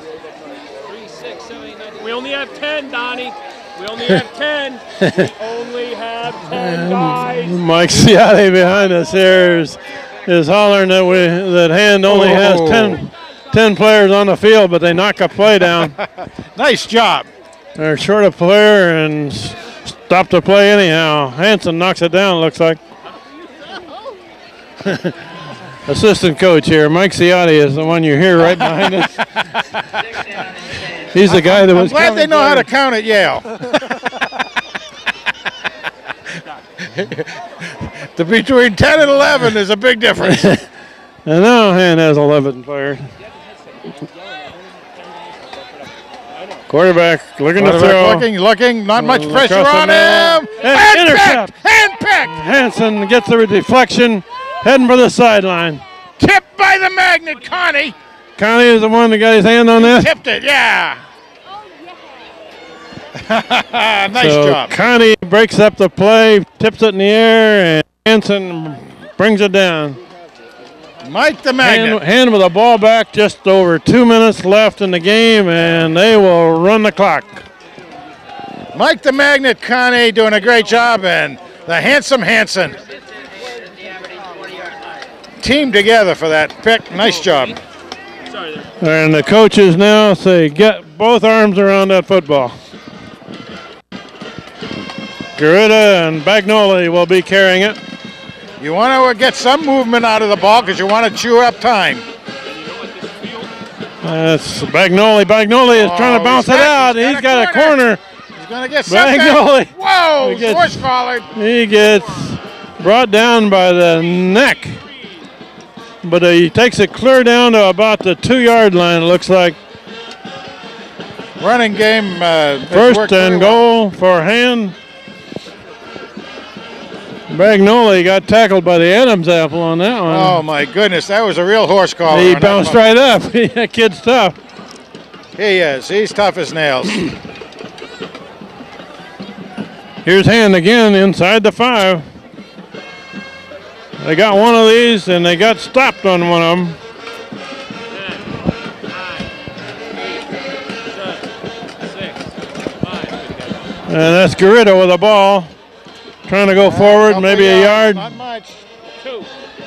3, 6, 7, 8, 9. We only have 10, Donnie. We only have 10. We only have 10 guys. Mike Ciatti behind us here is hollering that Hand only has 10 players on the field, but they knock a play down. Nice job. They're short a player and stop the play anyhow. Hanson knocks it down, looks like. Assistant coach here, Mike Ciatti, is the one you hear right behind us. He's the guy that was. I'm glad they know how to count at Yale. Between 10 and 11 is a big difference. And now Hand has 11 players. Quarterback looking to throw. Looking, not much pressure on him. And intercept. Hand-picked. Hanson gets the deflection, heading for the sideline. Tipped by the magnet, Connie. Connie is the one that got his hand on this. Tipped it, yeah. Nice job. Connie breaks up the play, tips it in the air, and Hanson brings it down. Mike the Magnet. Hand with the ball back, just over 2 minutes left in the game, and they will run the clock. Mike the Magnet, Connie doing a great job, and the handsome Hanson. Team together for that pick. Nice job. And the coaches now say, get both arms around that football. Garita and Bagnoli will be carrying it. You want to get some movement out of the ball because you want to chew up time. That's Bagnoli. Bagnoli is trying to bounce it out. He's got a corner. He's going to get something. Bagnoli. Whoa, horse collared. He gets brought down by the neck. But he takes it clear down to about the 2-yard line, it looks like. Running game. First and goal for Hand. Bagnoli got tackled by the Adams apple on that one. Oh, my goodness. That was a real horse collar. He bounced right up. That kid's tough. He is. He's tough as nails. Here's Hand again inside the 5. They got one of these, and they got stopped on one of them. 10, 9, 8, 7, 6, 5. And that's Garita with the ball. Trying to go forward, maybe a yard. Not much. 2.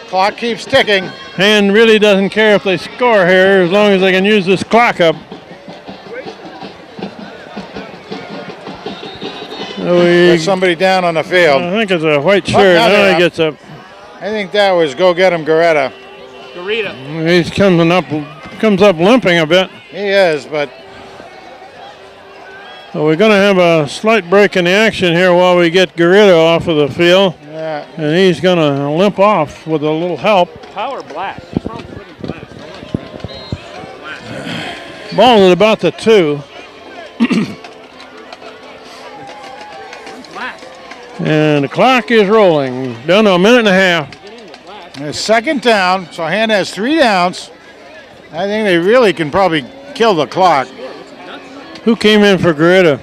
Clock keeps ticking. Hand really doesn't care if they score here as long as they can use this clock up. There's somebody down on the field. I think it's a white shirt. Now he gets up. I think that was go get him, Garita. He's comes up limping a bit. He is, but. So we're going to have a slight break in the action here while we get Garita off of the field. Yeah. And he's going to limp off with a little help. Power blast. What's wrong with blast? Ball at about the 2. And the clock is rolling. Down to a minute and a half. It's second down, so Hand has 3 downs. I think they really can probably kill the clock. Who came in for Garita?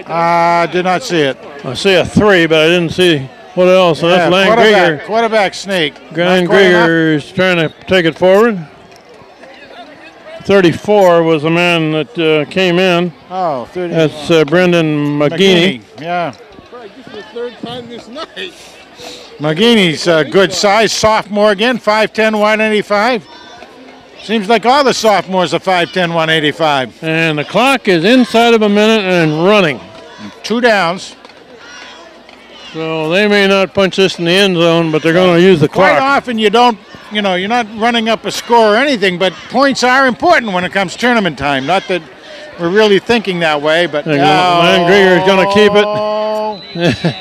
I did not see it. I see a 3, but I didn't see what else. So that's Lang Grieger. Quarterback sneak. Lang Grieger is trying to take it forward. 34 was the man that came in. Oh, 30. That's Brendan McGeeney. Yeah. This is the 3rd time this night. McGeeney's good size, sophomore again, 5'10", 185. Seems like all the sophomores are 5'10", 185. And the clock is inside of a minute and running. 2 downs. So they may not punch this in the end zone, but they're going to use the clock. Quite often you don't you know, you're not running up a score or anything, but points are important when it comes tournament time. Not that we're really thinking that way, but Van Grieger is going to keep it.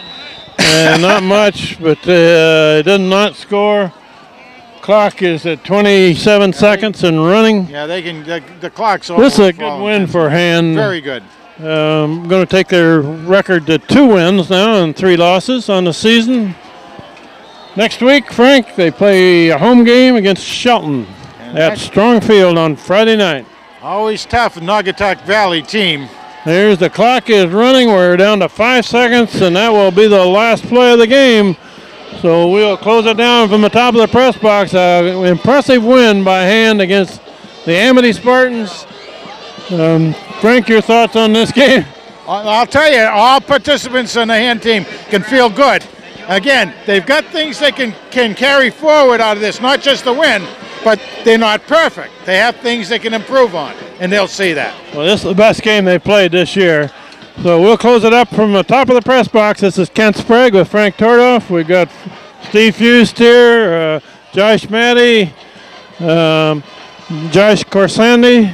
And not much, but it does not score. Clock is at 27 seconds and running. Yeah, they can. The clock's over. This is a good win for Han. Very good. Going to take their record to 2 wins now and 3 losses on the season. Next week, Frank, they play a home game against Shelton at Strongfield on Friday night. Always tough, Naugatuck Valley team. There's the clock is running. We're down to 5 seconds, and that will be the last play of the game. So we'll close it down from the top of the press box. Impressive win by hand against the Amity Spartans. Frank, your thoughts on this game? I'll tell you, all participants on the hand team can feel good. Again, they've got things they can carry forward out of this, not just the win, but they're not perfect. They have things they can improve on, and they'll see that. Well, this is the best game they played this year. So we'll close it up from the top of the press box. This is Kent Sprague with Frank Tordoff. We've got Steve Fust here, Josh Matty, Josh Corsandi.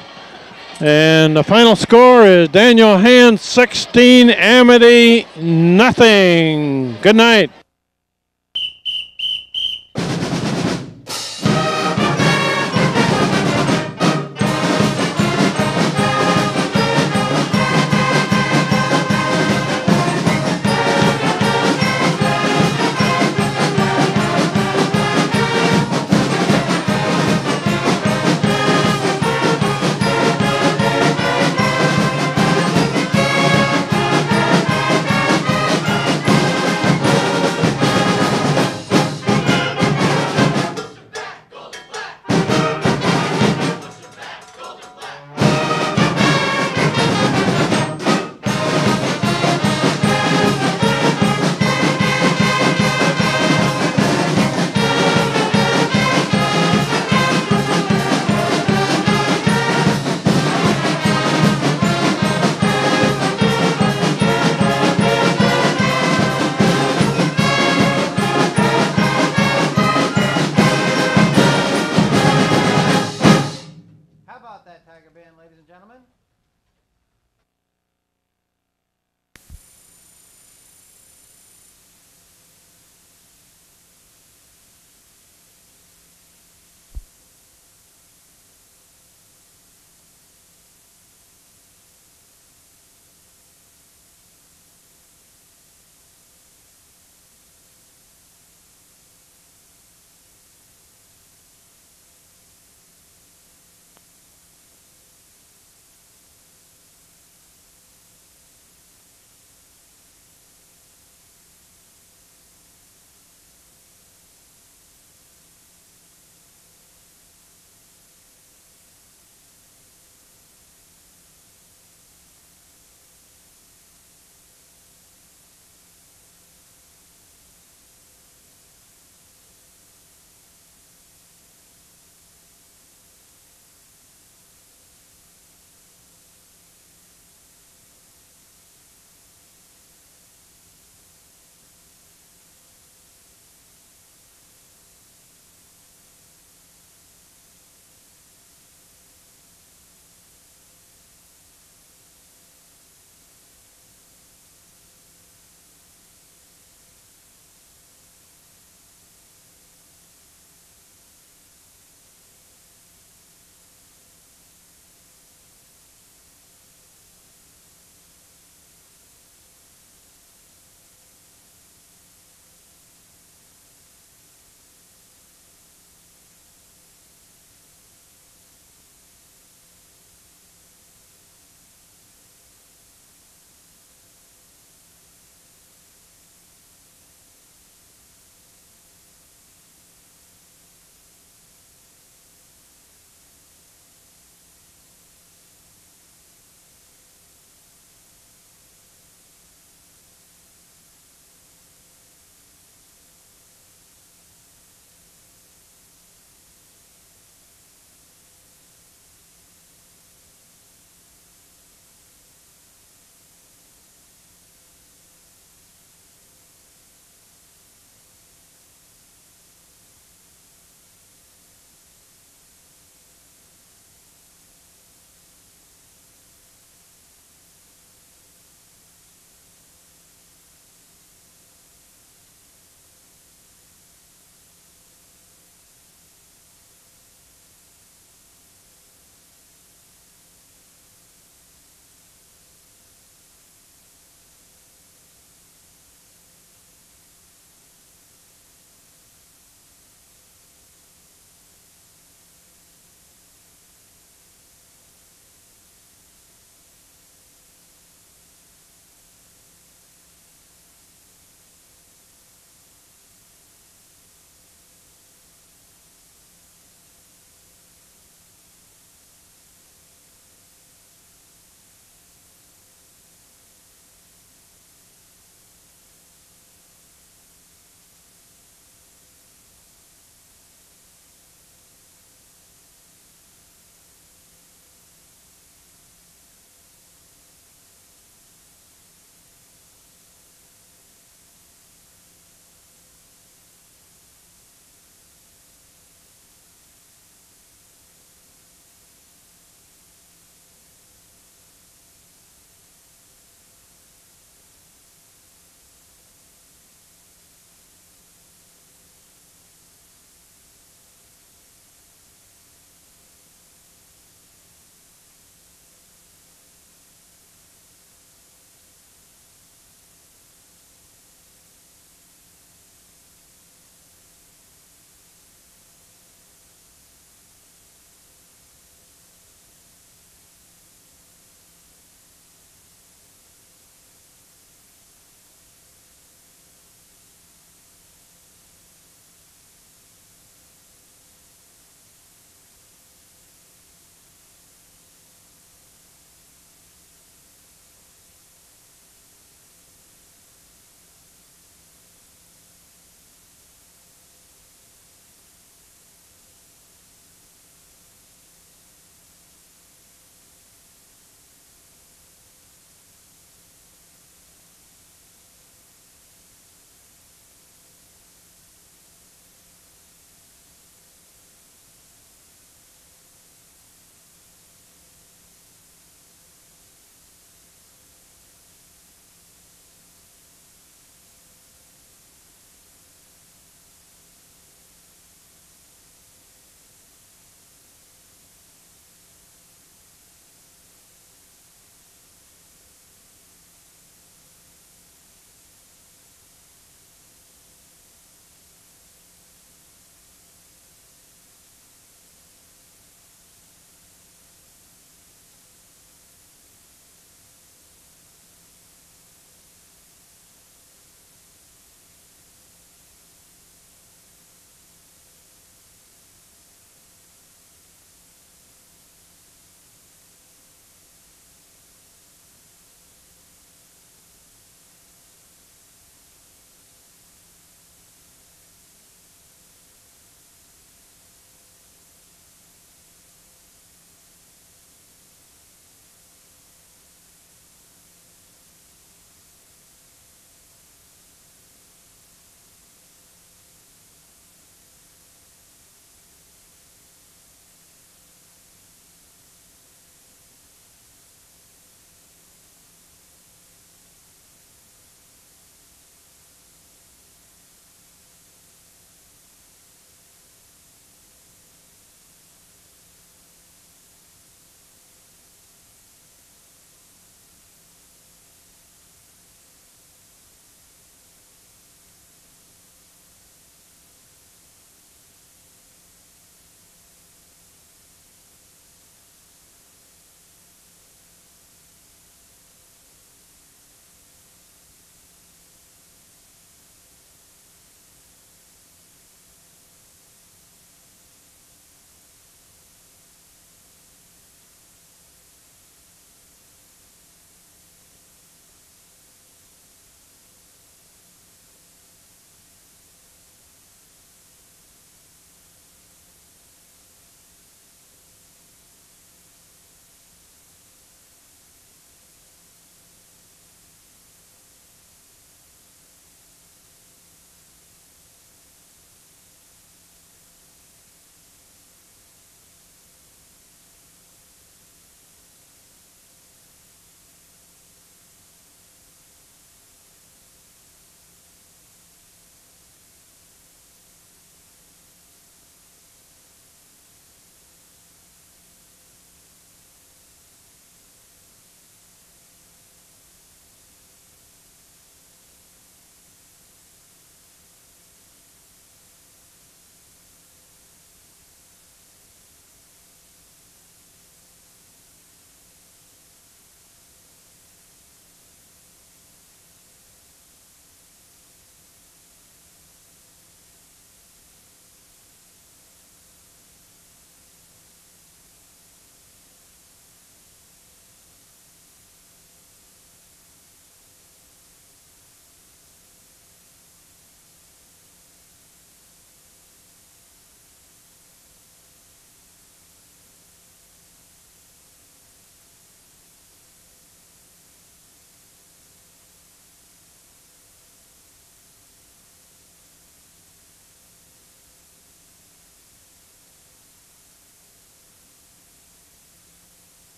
And the final score is Daniel Hand 16, Amity nothing. Good night.